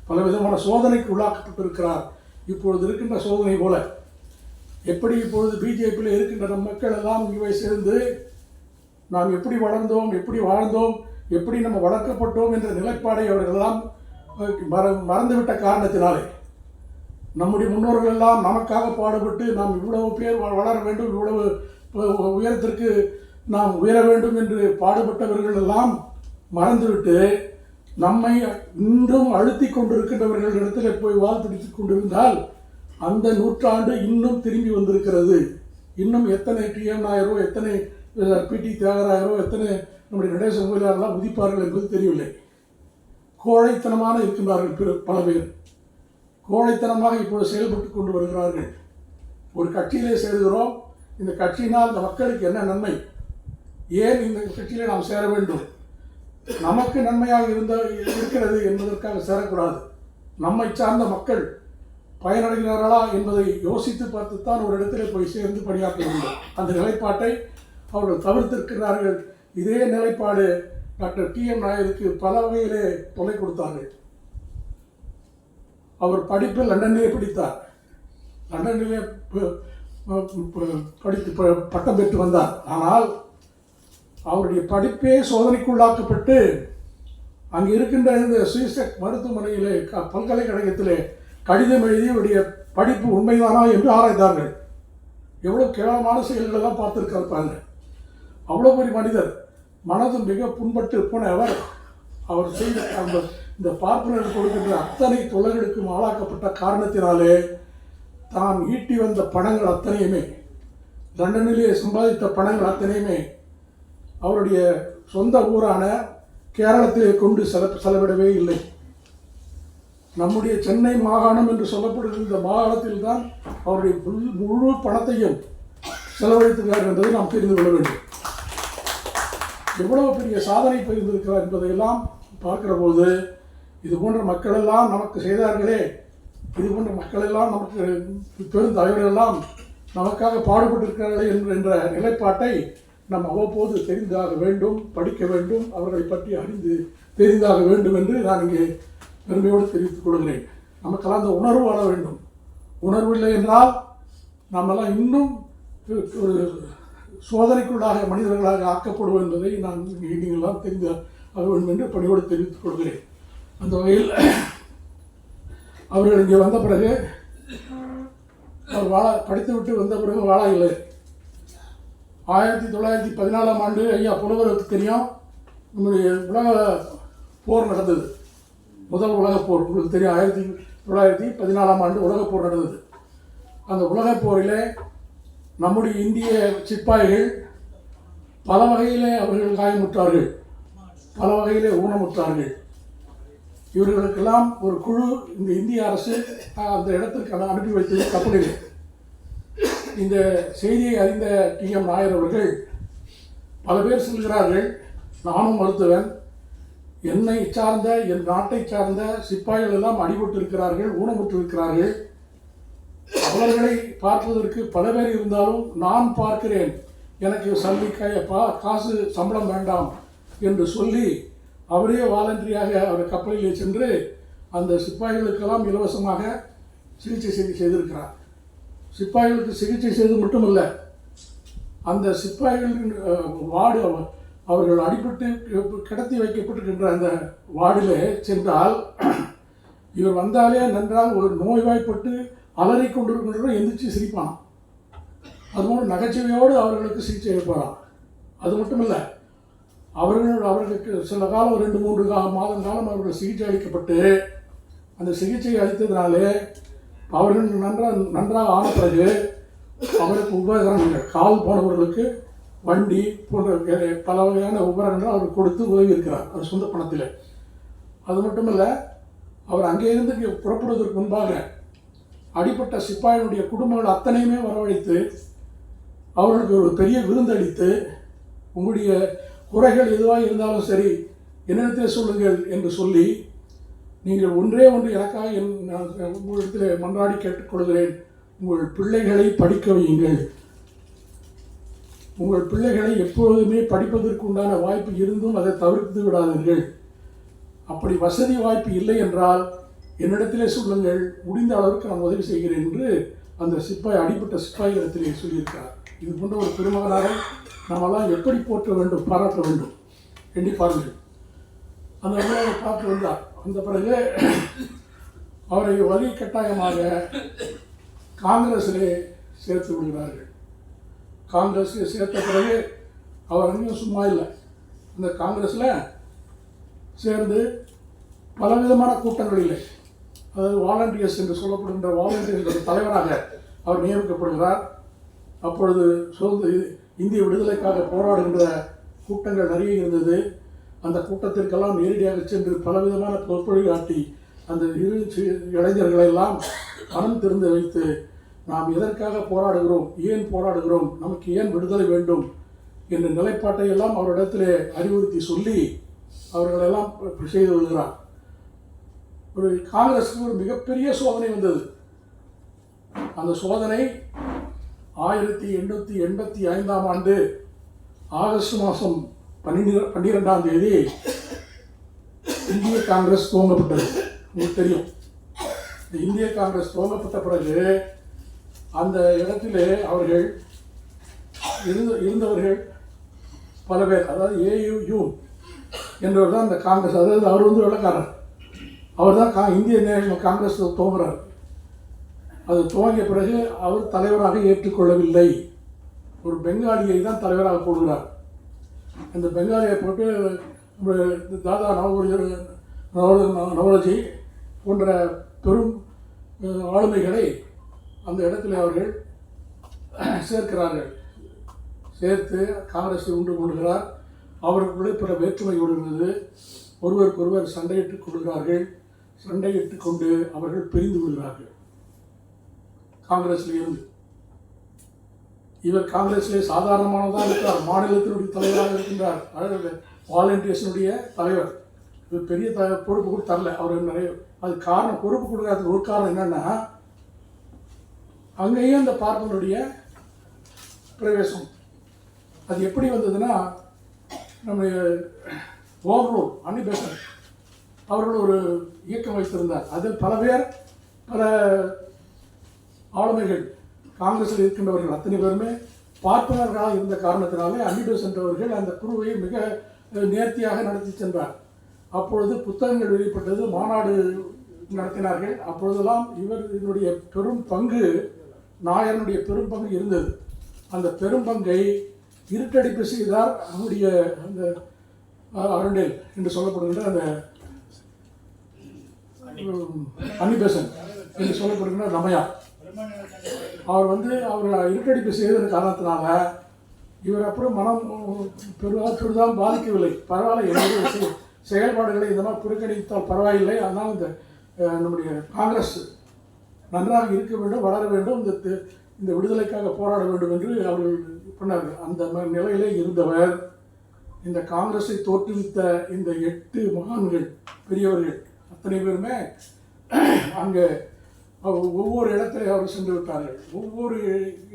பலவிதமான சோதனைக்கு உள்ளாக்கப்பட்டிருக்கிறார். இப்பொழுது இருக்கின்ற சோதனை போல எப்படி இப்பொழுது பிஜேபியில் இருக்கின்ற நம் மக்கள் எல்லாம் இங்கே சேர்ந்து நாம் எப்படி வளர்ந்தோம், எப்படி வாழ்ந்தோம், எப்படி நம்ம வளர்க்கப்பட்டோம் என்ற நிலைப்பாடை அவர்களெல்லாம் மறந்துவிட்ட காரணத்தினாலே நம்முடைய முன்னோர்கள் எல்லாம் நமக்காக பாடுபட்டு நாம் இவ்வளவு பேர் வளர வேண்டும், இவ்வளவு உயரத்திற்கு நாம் உயர வேண்டும் என்று பாடுபட்டவர்கள் எல்லாம் மறந்துவிட்டு நம்மை இன்றும் அழுத்தி கொண்டிருக்கின்றவர்கள் இடத்துல போய் வால் பிடித்து கொண்டிருந்தால் அந்த நூற்றாண்டு இன்னும் திரும்பி வந்திருக்கிறது. இன்னும் எத்தனை டிஎம் நாயரோ, எத்தனை பிடி தியாகராயரோ, எத்தனை நம்முடைய நடேச முதலியாரெல்லாம் உதிப்பார்கள் என்பது தெரியவில்லை. கோழைத்தனமான இருக்கின்றார்கள் பல பேர். கோழைத்தனமாக இப்போது செயல்பட்டு கொண்டு வருகிறார்கள். ஒரு கட்சியிலே சேருகிறோம், இந்த கட்சியினால் இந்த மக்களுக்கு என்ன நன்மை, ஏன் இந்த கட்சியிலே நாம் சேர வேண்டும், நமக்கு நன்மையாக இருக்கிறது என்பதற்காக சேரக்கூடாது, நம்மை சார்ந்த மக்கள் பயனடைகிறார்களா என்பதை யோசித்து பார்த்துத்தான் ஒரு இடத்திலே போய் சேர்ந்து பணியாற்ற வேண்டும். அந்த நிலைப்பாட்டை அவர்கள் தவிர்த்திருக்கிறார்கள். இதே நிலைப்பாடு டாக்டர் டிஎம் நாயருக்கு பல வகையிலே தொலை கொடுத்தார்கள். அவர் படிப்பில் லண்டனிலே படித்தார், லண்டனிலே படித்து பட்டம் பெற்று வந்தார். ஆனால் அவருடைய படிப்பே சோதனைக்குள்ளாக்கப்பட்டு அங்கே இருக்கின்ற இந்த சுவிசெக் மருத்துவமனையிலே பல்கலைக்கழகத்திலே கடிதம் எழுதி அவருடைய படிப்பு உண்மைதானா என்று ஆராய்ந்தார்கள். எவ்வளோ கேவலமான செயல்களெல்லாம் பார்த்துருக்காரு. அவ்வளோ பெரிய மனிதர், மனது மிக புண்பட்டு போன அவர் செய்த அந்த இந்த பார்ப்பனர் கொடுக்கின்ற அத்தனை தொல்லைகளுக்கும் ஆளாக்கப்பட்ட காரணத்தினாலே தான் ஈட்டி வந்த பணங்கள் அத்தனையுமே, லண்டனிலே சம்பாதித்த பணங்கள் அத்தனையுமே அவருடைய சொந்த ஊரான கேரளத்திலே கொண்டு செலவிடவே இல்லை. நம்முடைய சென்னை மாகாணம் என்று சொல்லப்படுகிற இந்த மாகாணத்தில் தான் அவருடைய முழு பணத்தையும் செலவழித்திருக்கிறார் என்பதை நாம் தெரிந்து கொள்ள வேண்டும். எவ்வளவு பெரிய சாதனை புரிந்திருக்கிறார் என்பதையெல்லாம் பார்க்கிற போது இது போன்ற மக்களெல்லாம் நமக்கு செய்தார்களே, இது போன்ற மக்களெல்லாம் நமக்கு பெரும் தலைவர்களெல்லாம் நமக்காக பாடுபட்டிருக்கிறார்களே என்ற நிலைப்பாட்டை நாம் அவ்வப்போது தெரிந்தாக வேண்டும், படிக்க வேண்டும், அவர்களை பற்றி அறிந்து தெரிந்தாக வேண்டும் என்று நான் இங்கே பெருமையோடு தெரிவித்துக் கொள்கிறேன். நமக்கெல்லாம் அந்த உணர்வு வர வேண்டும். உணர்வு இல்லை என்றால் நாமெல்லாம் இன்னும் ஒரு சோதனைக்குள்ளாக மனிதர்களாக ஆக்கப்படுவோம் என்பதை நான் நீங்கள்லாம் தெரிந்தாக வேண்டும் என்று பணியோடு தெரிவித்துக் கொள்கிறேன். அந்த வகையில் அவர்கள் இங்கே வந்த பிறகு அவர் படித்துவிட்டு வந்த பிறகு வாழ இல்லை. 1914ஆம் ஆண்டு ஐயா புலவருக்கு தெரியும், நம்முடைய உலக போர் நடந்தது. முதல் உலகப் போர் உங்களுக்கு தெரியும். 1914ஆம் ஆண்டு உலகப் போர் நடந்தது. அந்த உலகப் போரிலே நம்முடைய இந்திய சிப்பாய்கள் பல வகையிலே அவர்கள் காயமுற்றார்கள், பல வகையிலே ஊனமுற்றார்கள். இவர்களுக்கெல்லாம் ஒரு குழு இந்த இந்திய அரசு அந்த இடத்திற்கு அனுப்பி வைத்தது கப்பலில். இந்த செய்தியை அறிந்த டிஎம் நாயர் அவர்கள் பல பேர் சொல்கிறார்கள், நானும் மருத்துவன், என்னை சார்ந்த என் நாட்டை சார்ந்த சிப்பாய்கள் எல்லாம் அடிபட்டு இருக்கிறார்கள், ஊனமுற்று இருக்கிறார்கள், அவர்களை பார்ப்பதற்கு பல பேர் இருந்தாலும் நான் பார்க்கிறேன், எனக்கு காசு சம்பளம் வேண்டாம் என்று சொல்லி அவரே வாலண்டரியாக அவர் கப்பலிலே சென்று அந்த சிப்பாய்களுக்கெல்லாம் இலவசமாக சிகிச்சை செய்திருக்கிறார். சிப்பாய்களுக்கு சிகிச்சை செய்து மட்டுமல்ல, அந்த சிப்பாய்களின் வார்டு அவர்கள் அடிபட்டு கிடத்தி வைக்கப்பட்டிருக்கின்ற அந்த வார்டிலே சென்றால் இவர் வந்தாலே நன்றாக ஒரு நோய்வாய்ப்பட்டு அலறி கொண்டிருக்கின்ற எந்திரிச்சு சிரிப்பான். அதுபோல் நகைச்சுவையோடு அவர்களுக்கு சிகிச்சை அளிப்பாராம். அது மட்டுமல்ல, அவர்களுக்கு சில காலம் 2-3 மாதம் காலம் அவர்கள் சிகிச்சை அளிக்கப்பட்டு அந்த சிகிச்சை அளித்ததினாலே அவர்கள் நன்றாக ஆன பிறகு அவருக்கு உபகரணங்கள், கால் போனவர்களுக்கு வண்டி போன்ற பல வகையான உபகரணங்கள் அவர் கொடுத்து உதவி இருக்கிறார், அது சொந்த பணத்தில். அது மட்டுமல்ல, அவர் அங்கேருந்து இங்கே புறப்படுவதற்கு முன்பாக அடிப்பட்ட சிப்பாயினுடைய குடும்பங்கள் அத்தனையுமே வரவழைத்து அவர்களுக்கு ஒரு பெரிய விருந்தளித்து, உங்களுடைய குறைகள் எதுவாக இருந்தாலும் சரி என்னிடத்தில் சொல்லுங்கள் என்று சொல்லி, நீங்கள் ஒன்றே ஒன்று எனக்காக உங்களிடத்தில் மன்றாடி கேட்டுக்கொள்கிறேன், உங்கள் பிள்ளைகளை படிக்க வையுங்கள். உங்கள் பிள்ளைகளை எப்பொழுதுமே படிப்பதற்கு உண்டான வாய்ப்பு இருந்தும் அதை தவிர்த்து விடாதீர்கள். அப்படி வசதி வாய்ப்பு இல்லை என்றால் என்னிடத்திலே சொல்லுங்கள், முடிந்த அளவுக்கு நான் உதவி செய்கிறேன் என்று அந்த அடிப்பட்ட சிப்பாயிடத்திலே சொல்லியிருக்கிறார். இது போன்ற ஒரு பெருமகனாக நாமெல்லாம் எப்படி போற்ற வேண்டும், பாராட்ட வேண்டும், எண்ணி பாருங்கள். அந்த உணவை பார்த்து வந்தார். அந்த பிறகு அவரை வழி கட்டாயமாக காங்கிரஸிலே சேர்த்து விடுகிறார்கள். காங்கிரஸில் சேர்த்த பிறகு அவர் அங்கேயும் சும்மா இல்லை. அந்த காங்கிரஸில் சேர்ந்து பலவிதமான கூட்டங்களில், அதாவது வாலண்டியர்ஸ் என்று சொல்லப்படுகின்ற வாலண்டியர்ஸ் தலைவராக அவர் நியமிக்கப்படுகிறார். அப்பொழுது இந்திய விடுதலைக்காக போராடுகின்ற கூட்டங்கள் நிறைய இருந்தது. அந்த கூட்டத்திற்கெல்லாம் நேரடியாக சென்று பலவிதமான பொறுப்பொழியாட்டி அந்த இளைஞர்களெல்லாம் மனம் திறந்து வைத்து, நாம் எதற்காக போராடுகிறோம், ஏன் போராடுகிறோம், நமக்கு ஏன் விடுதலை வேண்டும் என்ற நிலைப்பாட்டை எல்லாம் அவரிடத்திலே அறிவுறுத்தி சொல்லி அவர்களெல்லாம் செய்து வருகிறார். ஒரு காங்கிரஸுக்கு ஒரு மிகப்பெரிய சோதனை வந்தது. அந்த சோதனை 1885ஆம் ஆண்டு ஆகஸ்ட் மாதம் 12ஆம் தேதி இந்திய காங்கிரஸ் துவங்கப்பட்டது. உங்களுக்கு தெரியும், இந்த இந்திய காங்கிரஸ் துவங்கப்பட்ட பிறகு அந்த இடத்திலே அவர்கள் இருந்தவர்கள் பல பேர், அதாவது AUU என்றவர் தான் அந்த காங்கிரஸ், அதாவது அவர் வெள்ளக்காரர், அவர் தான் இந்திய காங்கிரஸ் துவங்குறார். அது துவங்கிய பிறகு அவர் தலைவராக ஏற்றுக்கொள்ளவில்லை. ஒரு பெங்காலியை தான் தலைவராக போடுகிறார். அந்த பெங்காலியை போட்டு தாதா நவரோஜி போன்ற பெரும் ஆளுமைகளை அந்த இடத்துல அவர்கள் சேர்க்கிறார்கள். சேர்த்து காங்கிரஸை உண்டு கொள்கிறார். அவர்களுடைய பிற வேற்றுமையோடு இருந்தது. ஒருவருக்கொருவர் சண்டையிட்டுக் கொள்கிறார்கள். சண்டையிட்டுக் கொண்டு அவர்கள் பிரிந்து விடுகிறார்கள் காங்கிரஸில் இருந்து. இவர் காங்கிரஸிலே சாதாரணமானதாக இருக்கிறார், மாநிலத்தினுடைய தலைவராக இருக்கின்றார், வாலண்டியர்ஸினுடைய தலைவர். இவர் பெரிய பொறுப்பு கூட தரல அவர் நிறைய. அது காரணம், பொறுப்பு கொடுக்காததுக்கு ஒரு காரணம் என்னென்னா, அங்கேயும் அந்த பார்ப்பனுடைய பிரவேசம். அது எப்படி வந்ததுன்னா, நம்ம ஓவர்லோட் அன்னிபேசன் அவர்கள் ஒரு இயக்கம் வைத்திருந்தார். அதில் பல பேர், பல ஆளுமைகள், காங்கிரஸில் இருக்கின்றவர்கள் அத்தனை பேருமே பார்ப்பனர்களாக இருந்த காரணத்தினாலே அன்னிபேசன் அவர்கள் அந்த குழுவை மிக நேர்த்தியாக நடத்தி சென்றார். அப்பொழுது புத்தகங்கள் வெளிப்பட்டது, மாநாடு நடத்தினார்கள். அப்பொழுதெல்லாம் இதனுடைய பெரும் பங்கு, நாயனுடைய பெரும் பங்கு இருந்தது. அந்த பெரும் பங்கை இருட்டடிப்பு செய்தார் அவருடைய அந்த அருண்டேல் என்று சொல்லப்படுகின்ற அந்த அன்னிபேசன் என்று சொல்லப்படுகின்ற ரமையா. அவர் அவர் இருட்டடிப்பு செய்ததன் காரணத்தினால இவர் அப்புறம் மனம் பெரிதாக பாதிக்கவில்லை. பரவாயில்ல, என்னுடைய செயல்பாடுகளை இந்த மாதிரி புறக்கணித்தால் பரவாயில்லை, அதனால் இந்த நம்முடைய காங்கிரஸ் நன்றாக இருக்க வேண்டும், வளர வேண்டும், இந்த விடுதலைக்காக போராட வேண்டும் என்று அவர்கள் பண்ணார்கள். அந்த நிலையிலே இருந்தவர் இந்த காங்கிரஸை தோற்றுவித்த இந்த 8 மகான்கள், பெரியவர்கள் அத்தனை பேருமே அங்கே ஒவ்வொரு இடத்திலையும் அவர் சென்று விட்டார்கள். ஒவ்வொரு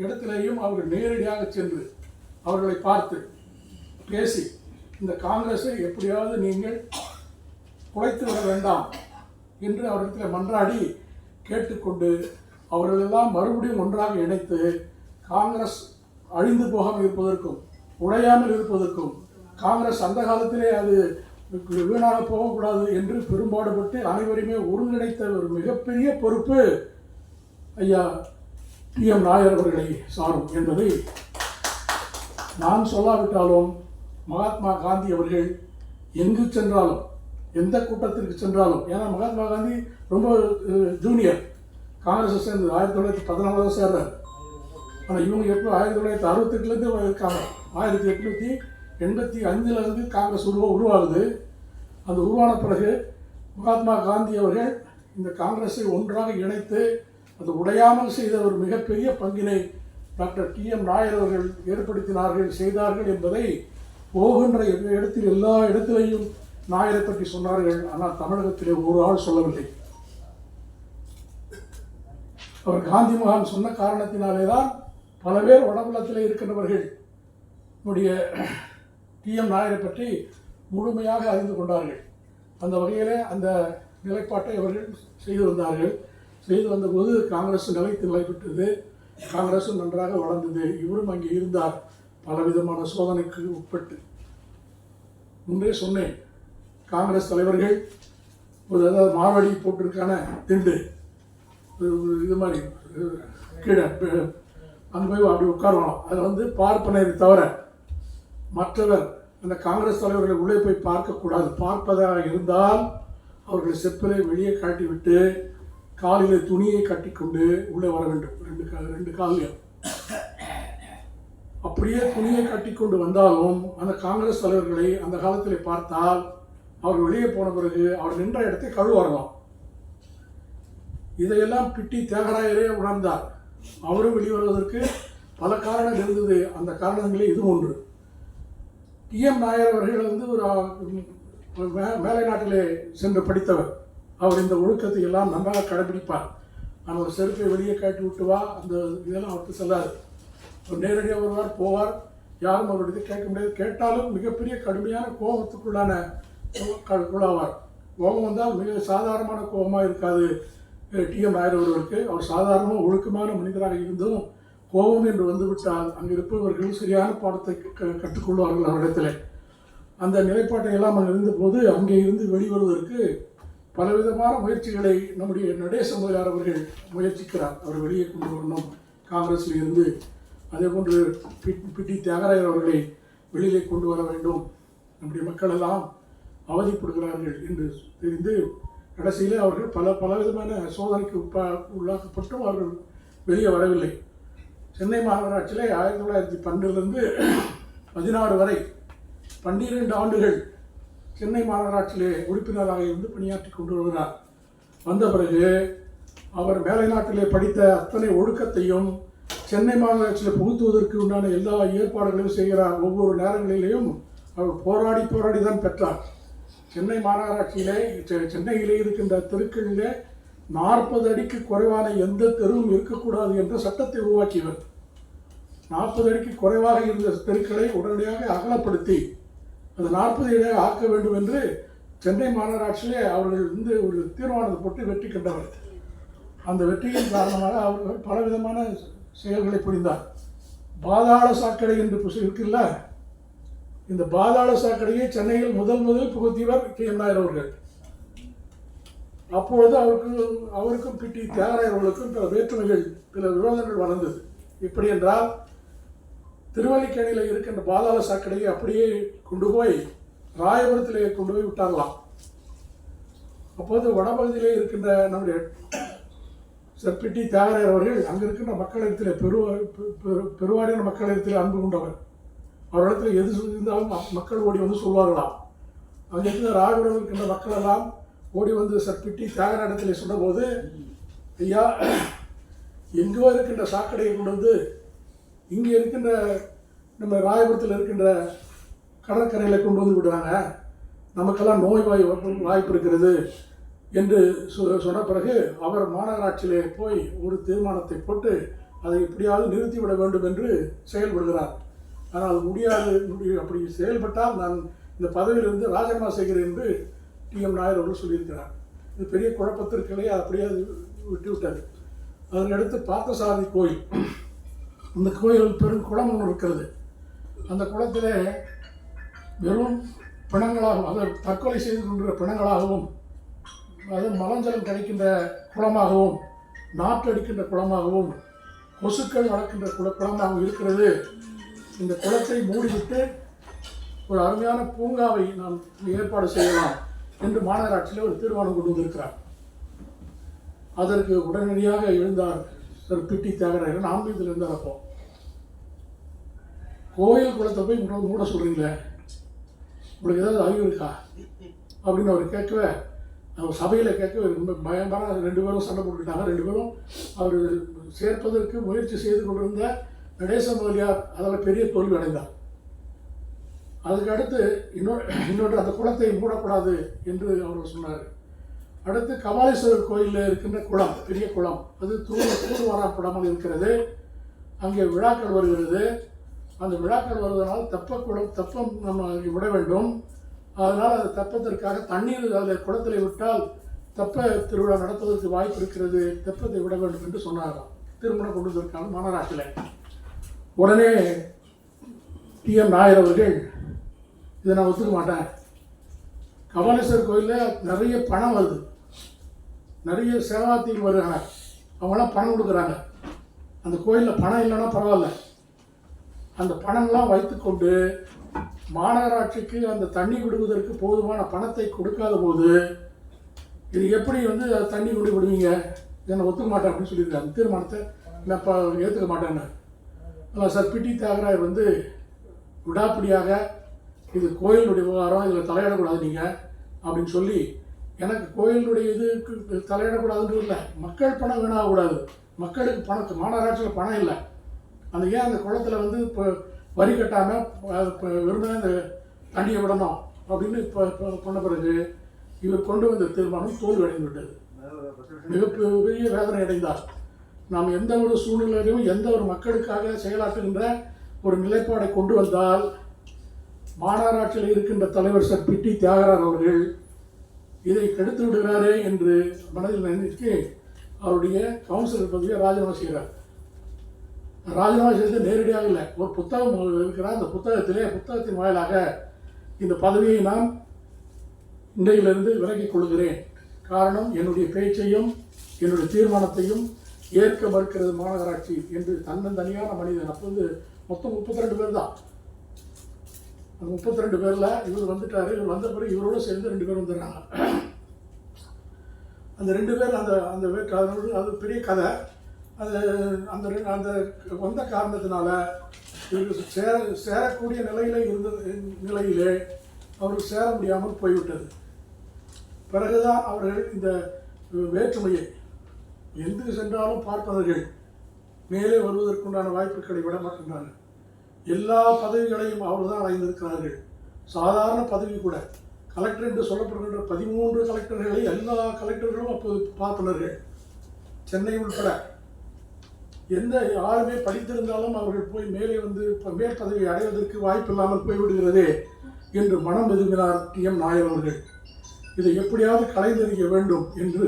இடத்திலையும் அவர்கள் நேரடியாக சென்று அவர்களை பார்த்து பேசி, இந்த காங்கிரஸை எப்படியாவது நீங்கள் குலைத்து விட வேண்டாம் என்று அவரிடத்தில் மன்றாடி கேட்டுக்கொண்டு அவர்களெல்லாம் மறுபடியும் ஒன்றாக இணைத்து காங்கிரஸ் அழிந்து போகாமல் இருப்பதற்கும் உடையாமல் இருப்பதற்கும், காங்கிரஸ் அந்த காலத்திலே அது வீணாக போகக்கூடாது என்று பெரும்பாடுபட்டு அனைவருமே ஒருங்கிணைத்த ஒரு மிகப்பெரிய பொறுப்பு ஐயா PM நாயர் அவர்களை சாரும் என்பதை நான் சொல்லாவிட்டாலும் மகாத்மா காந்தி அவர்கள் எங்கு சென்றாலும், எந்த கூட்டத்திற்கு சென்றாலும், ஏன்னா மகாத்மா காந்தி ரொம்ப ஜூனியர், காங்கிரஸை சேர்ந்து 1914 சேர்றார். ஆனால் இவங்க எப்போ 1968 இருக்காங்க. 1885 காங்கிரஸ் உருவாகுது. அந்த உருவான பிறகு மகாத்மா காந்தி அவர்கள் இந்த காங்கிரஸை ஒன்றாக இணைத்து அது உடையாமல் செய்த ஒரு மிகப்பெரிய பங்கினை டாக்டர் டி.எம். நாயர் அவர்கள் ஏற்படுத்தினார்கள், செய்தார்கள் என்பதை போகின்ற இடத்தில் எல்லா இடத்திலையும் நாயரை பற்றி சொன்னார்கள். ஆனால் தமிழகத்திலே ஒரு ஆள் சொல்லவில்லை. அவர் காந்தி மகான் சொன்ன காரணத்தினாலே தான் பல பேர் வடபுலத்தில் இருக்கின்றவர்கள் நம்முடைய டி.எம். நாயரை பற்றி முழுமையாக அறிந்து கொண்டார்கள். அந்த வகையில் அந்த நிலைப்பாட்டை அவர்கள் செய்து வந்தார்கள். செய்து வந்தபோது காங்கிரஸ் நிலை பெற்றது. காங்கிரஸும் நன்றாக வளர்ந்தது. இவரும் அங்கே இருந்தார், பலவிதமான சோதனைக்கு உட்பட்டு. முன்னே சொன்னேன், காங்கிரஸ் தலைவர்கள் ஒரு ஏதாவது மாவடி போட்டிருக்கான திண்டு இது மாதிரி கீழே அங்கே போய் அப்படி உட்காருவாங்க. அதில் பார்ப்பனரை தவிர மற்றவர் அந்த காங்கிரஸ் தலைவர்களை உள்ளே போய் பார்க்கக்கூடாது. பார்ப்பதாக இருந்தால் அவர்கள் செப்பலை வெளியே காட்டிவிட்டு காலில் துணியை கட்டிக்கொண்டு உள்ளே வர வேண்டும். ரெண்டு காலையும் அப்படியே துணியை கட்டிக்கொண்டு வந்தாலும் அந்த காங்கிரஸ் தலைவர்களை அந்த காலத்தில் பார்த்தால் அவர் வெளியே போன பிறகு அவர் நின்ற இடத்தை கழுவாரலாம். இதையெல்லாம் பிட்டி தியாகராயரே உணர்ந்தார். அவரும் வெளிவருவதற்கு பல காரணங்கள் இருந்தது. அந்த காரணங்களே இது ஒன்று. டி.எம். நாயர் அவர்கள் ஒரு மேலை நாட்டிலே சென்று படித்தவர். அவர் இந்த ஒழுக்கத்தை எல்லாம் நன்றாக கடைபிடிப்பார். ஆனால் ஒரு செருப்பை வெளியே காட்டி விட்டு வா, அந்த இதெல்லாம் அவருக்கு செல்லாது. அவர் நேரடியாக வருவார், போவார், யாரும் அவருடைய கேட்க முடியாது. கேட்டாலும் மிகப்பெரிய கடுமையான கோபத்துக்குள்ளான உள்ளாவார். கோபம் வந்தால் மிக சாதாரணமான கோபமாக இருக்காது. டி.எம். நாயர் அவர்களுக்கு அவர் சாதாரணமாக ஒழுக்கமான மனிதராக இருந்தும் கோபம் என்று வந்துவிட்டால் அங்கே இருப்பவர்கள் சரியான பாடத்தை கற்றுக்கொள்வார்கள் அவரிடத்தில். அந்த நிலைப்பாட்டை எல்லாம் அங்கே இருந்தபோது அங்கே இருந்து வெளிவருவதற்கு பலவிதமான முயற்சிகளை நம்முடைய நடேச முதலியார் அவர்கள் முயற்சிக்கிறார். அவர் வெளியே கொண்டு வரணும் காங்கிரஸில் இருந்து. அதே போன்று பிட்டி தியாகராயர் அவர்களை வெளியிலே கொண்டு வர வேண்டும். நம்முடைய மக்கள் எல்லாம் அவதிப்படுகிறார்கள் என்று தெரிந்து கடைசியில் அவர்கள் பலவிதமான சோதனைக்கு உள்ளாக்கப்பட்டும் அவர்கள் வெளியே வரவில்லை. சென்னை மாநகராட்சியில் 1912 16 வரை 12 ஆண்டுகள் சென்னை மாநகராட்சியிலே உறுப்பினராக இருந்து பணியாற்றி கொண்டு வருகிறார். வந்த பிறகு அவர் மேலை நாட்டிலே படித்த அத்தனை ஒழுக்கத்தையும் சென்னை மாநகராட்சியில் புகுத்துவதற்கு உண்டான எல்லா ஏற்பாடுகளையும் செய்கிறார். ஒவ்வொரு நேரங்களிலேயும் அவர் போராடி தான் பெற்றார். சென்னை மாநகராட்சியிலே சென்னையிலே இருக்கின்ற தெருக்களிலே 40 அடிக்கு குறைவான எந்த தெருவும் இருக்கக்கூடாது என்ற சட்டத்தை உருவாக்கியவர். 40 அடிக்கு குறைவாக இருந்த தெருக்களை உடனடியாக அகலப்படுத்தி அது 40 அடியாக ஆக்க வேண்டும் என்று சென்னை மாநகராட்சியிலே அவர்கள் ஒரு தீர்மானத்தை போட்டு வெற்றி கண்டவர். அந்த வெற்றியின் காரணமாக அவர்கள் பலவிதமான செயல்களை புரிந்தார். பாதாள சாக்கடை என்று இருக்குல்ல, இந்த பாதாள சாக்கடையை சென்னையில் முதல் புகுத்தியவர் டி.எம். நாயர் அவர்கள். அப்பொழுது அவருக்கும் பிட்டி தியாகராயர் அவர்களுக்கும் பல வேற்றுமைகள், பல விரோதங்கள் வளர்ந்தது. எப்படி என்றால், திருவல்லிக்கேணியில் இருக்கின்ற பாதாள சாக்கடையை அப்படியே கொண்டு போய் ராயபுரத்திலே கொண்டு போய் விட்டாரலாம். அப்போது வடபகுதியிலே இருக்கின்ற நம்முடைய பிட்டி தியாகராயர் அவர்கள் அங்கே இருக்கின்ற மக்களிடத்தில் பெருவாரியான மக்களிடத்தில் அன்பு கொண்டவர். அவரிடத்தில் எது இருந்தாலும் மக்கள் ஓடி வந்து சொல்வார்களாம். அங்கே இருக்கின்ற ராயபுரம் இருக்கின்ற மக்கள் எல்லாம் ஓடி வந்து பிட்டி தியாகராயத்தில் சொன்னபோது, ஐயா, எங்கோ இருக்கின்ற சாக்கடையை கொண்டு வந்து இங்கே இருக்கின்ற நம்ம ராயபுரத்தில் இருக்கின்ற கடற்கரையில் கொண்டு வந்து விடுறாங்க, நமக்கெல்லாம் வாய்ப்பு இருக்கிறது என்று சொன்ன பிறகு அவர் மாநகராட்சியிலே போய் ஒரு தீர்மானத்தை போட்டு அதை எப்படியாவது நிறுத்திவிட வேண்டும் என்று செயல்படுகிறார். ஆனால் அது முடியாது. அப்படி செயல்பட்டால் நான் இந்த பதவியிலிருந்து ராஜினாமா செய்கிறேன் என்று டி.எம். நாயர் அவர்கள் சொல்லியிருக்கிறார். இது பெரிய குழப்பத்திற்கிடையே அப்படியே விட்டுவிட்டார். அதற்கடுத்து பார்த்தசாரதி கோயில், அந்த கோயில் பெரும் குளம் ஒன்று இருக்கிறது. அந்த குளத்திலே வெறும் பிணங்களாகவும், அதை தற்கொலை செய்து கொண்ட பிணங்களாகவும், அது மலஞ்சலம் கிடைக்கின்ற குளமாகவும், நாற்று அடிக்கின்ற குளமாகவும், கொசுக்கள் வளர்க்கின்ற குளமாகவும் இருக்கிறது. இந்த குளத்தை மூடிவிட்டு ஒரு அருமையான பூங்காவை நாம் ஏற்பாடு செய்யலாம் என்று மாநகராட்சியில் ஒரு தீர்மானம் கொண்டு வந்திருக்கிறார். அதற்கு உடனடியாக எழுந்தார் சார் பிடி தியாகராயர். நானும் இதில் இருந்தார். அப்போ கோயில் குளத்தை போய் மூட சொல்கிறீங்களே, உங்களுக்கு ஏதாவது அறிவு இருக்கா அப்படின்னு அவர் கேட்கவே, அவர் சபையில் கேட்கவே ரொம்ப பயங்கர 2 பேரும் சண்டை போட்டுக்கிட்டாங்க. 2 பேரும் அவர் சேர்ப்பதற்கு முயற்சி செய்து கொண்டிருந்த நடேச முதலியார் அதில் பெரிய தோல்வி அடைந்தார். அதுக்கு அடுத்து இன்னொன்று அந்த குளத்தை மூடக்கூடாது என்று அவர் சொன்னார். அடுத்து கபாலீஸ்வரர் கோயிலில் இருக்கின்ற குளம், பெரிய குளம், அது தூர் வரப்படாமல் இருக்கிறது. அங்கே விழாக்கள் வருகிறது. அந்த விழாக்கள் வருவதனால் தெப்பம் நம்ம விட வேண்டும். அதனால் அந்த தெப்பத்திற்காக தண்ணீர் அதில் குளத்தில் விட்டால் தெப்ப திருவிழா நடத்துவதற்கு வாய்ப்பு இருக்கிறது, தெப்பத்தை விட வேண்டும் என்று சொன்னாராம். திருமணம் கொண்டு வந்திருக்காங்க மாநகராட்சியில். உடனே டிஎம் நாயர் அவர்கள், இதை நான் ஒத்துக்க மாட்டேன், கபாலீஸ்வரர் கோயிலில் நிறைய பணம் வருது, நிறைய சேவாத்திகள் வருகிறாங்க, அவங்களாம் பணம் கொடுக்குறாங்க, அந்த கோயிலில் பணம் இல்லைன்னா பரவாயில்ல, அந்த பணம்லாம் வைத்துக்கொண்டு மாநகராட்சிக்கு அந்த தண்ணி விடுவதற்கு போதுமான பணத்தை கொடுக்காத போது இது எப்படி தண்ணி கொண்டு விடுவீங்க, இதை ஒத்துக்க மாட்டேன் அப்படின்னு சொல்லியிருக்காங்க. தீர்மானத்தை நான் இப்போ ஏற்றுக்க மாட்டேன்னு. ஆனால் சார் பிடி தியாகராயர் விடாப்பிடியாக இது கோயிலுடைய விவகாரம், இதில் தலையிடக்கூடாது நீங்கள் அப்படின்னு சொல்லி, எனக்கு கோயிலுடைய இதுக்கு தலையிடக்கூடாதுன்றது இல்லை, மக்கள் பணம் வீணாகக்கூடாது, மக்களுக்கு பணம், மாநகராட்சியில் பணம் இல்லை, அந்த ஏன் அந்த குளத்தில் இப்போ வரி கட்டாமல் இப்போ வெறுமனே அந்த தண்ணியை விடணும் அப்படின்னு இப்போ பண்ண பிறகு இவர் கொண்டு வந்த தீர்மானம் தோல்வி அடைந்து விட்டது. மிகப்பெரிய வேதனை அடைந்தார். நாம் எந்த ஒரு சூழ்நிலையிலும் எந்த ஒரு மக்களுக்காக செயலாற்றுகின்ற ஒரு நிலைப்பாடை கொண்டு வந்தால் மாநகராட்சியில் இருக்கின்ற தலைவர் சார் பிடி தியாகராயர் அவர்கள் இதை கெடுத்து விடுகிறாரே என்று மனதில் நினைத்து அவருடைய கவுன்சிலர் பதவியை ராஜினாமா செய்கிறார். ராஜினாமா செய்து நேரடியாக இல்லை, ஒரு புத்தகம் இருக்கிறார். அந்த புத்தகத்தின் வாயிலாக இந்த பதவியை நான் இன்றையிலிருந்து விலகிக் கொள்கிறேன். காரணம், என்னுடைய பேச்சையும் என்னுடைய தீர்மானத்தையும் ஏற்க மறுக்கிறது மாநகராட்சி என்று தன்னந்தனியான மனிதன். அப்போ மொத்தம் 32 பேர் தான். அந்த 32 பேரில் இவர் வந்துட்டார். இவர் வந்த பிறகு இவரோடு சேர்ந்து 2 பேர் வந்துடுறாங்க. அந்த 2 பேர் அது பெரிய கதை. அது அந்த வந்த காரணத்தினால இவருக்கு சேரக்கூடிய நிலையிலே அவருக்கு சேர முடியாமல் போய்விட்டது. பிறகுதான் அவர்கள் இந்த வேற்றுமையை எங்கு சென்றாலும் பார்ப்பவர்கள் மேலே வருவதற்குண்டான வாய்ப்புகளை விட மாட்டார்கள். எல்லா பதவிகளையும் அவர்தான் அடைந்திருக்கிறார்கள். சாதாரண பதவி கூட, கலெக்டர் என்று சொல்லப்படுகின்ற 13 கலெக்டர்களை எல்லா கலெக்டர்களும் அப்போது பார்த்தனர்கள், சென்னை உட்பட. எந்த யாருமே படித்திருந்தாலும் அவர்கள் போய் மேலே மேல் பதவியை அடைவதற்கு வாய்ப்பு இல்லாமல் போய்விடுகிறதே என்று மனம் எதுங்கினார் டிஎம் நாயர் அவர்கள். இதை எப்படியாவது கலைந்தெறிய வேண்டும் என்று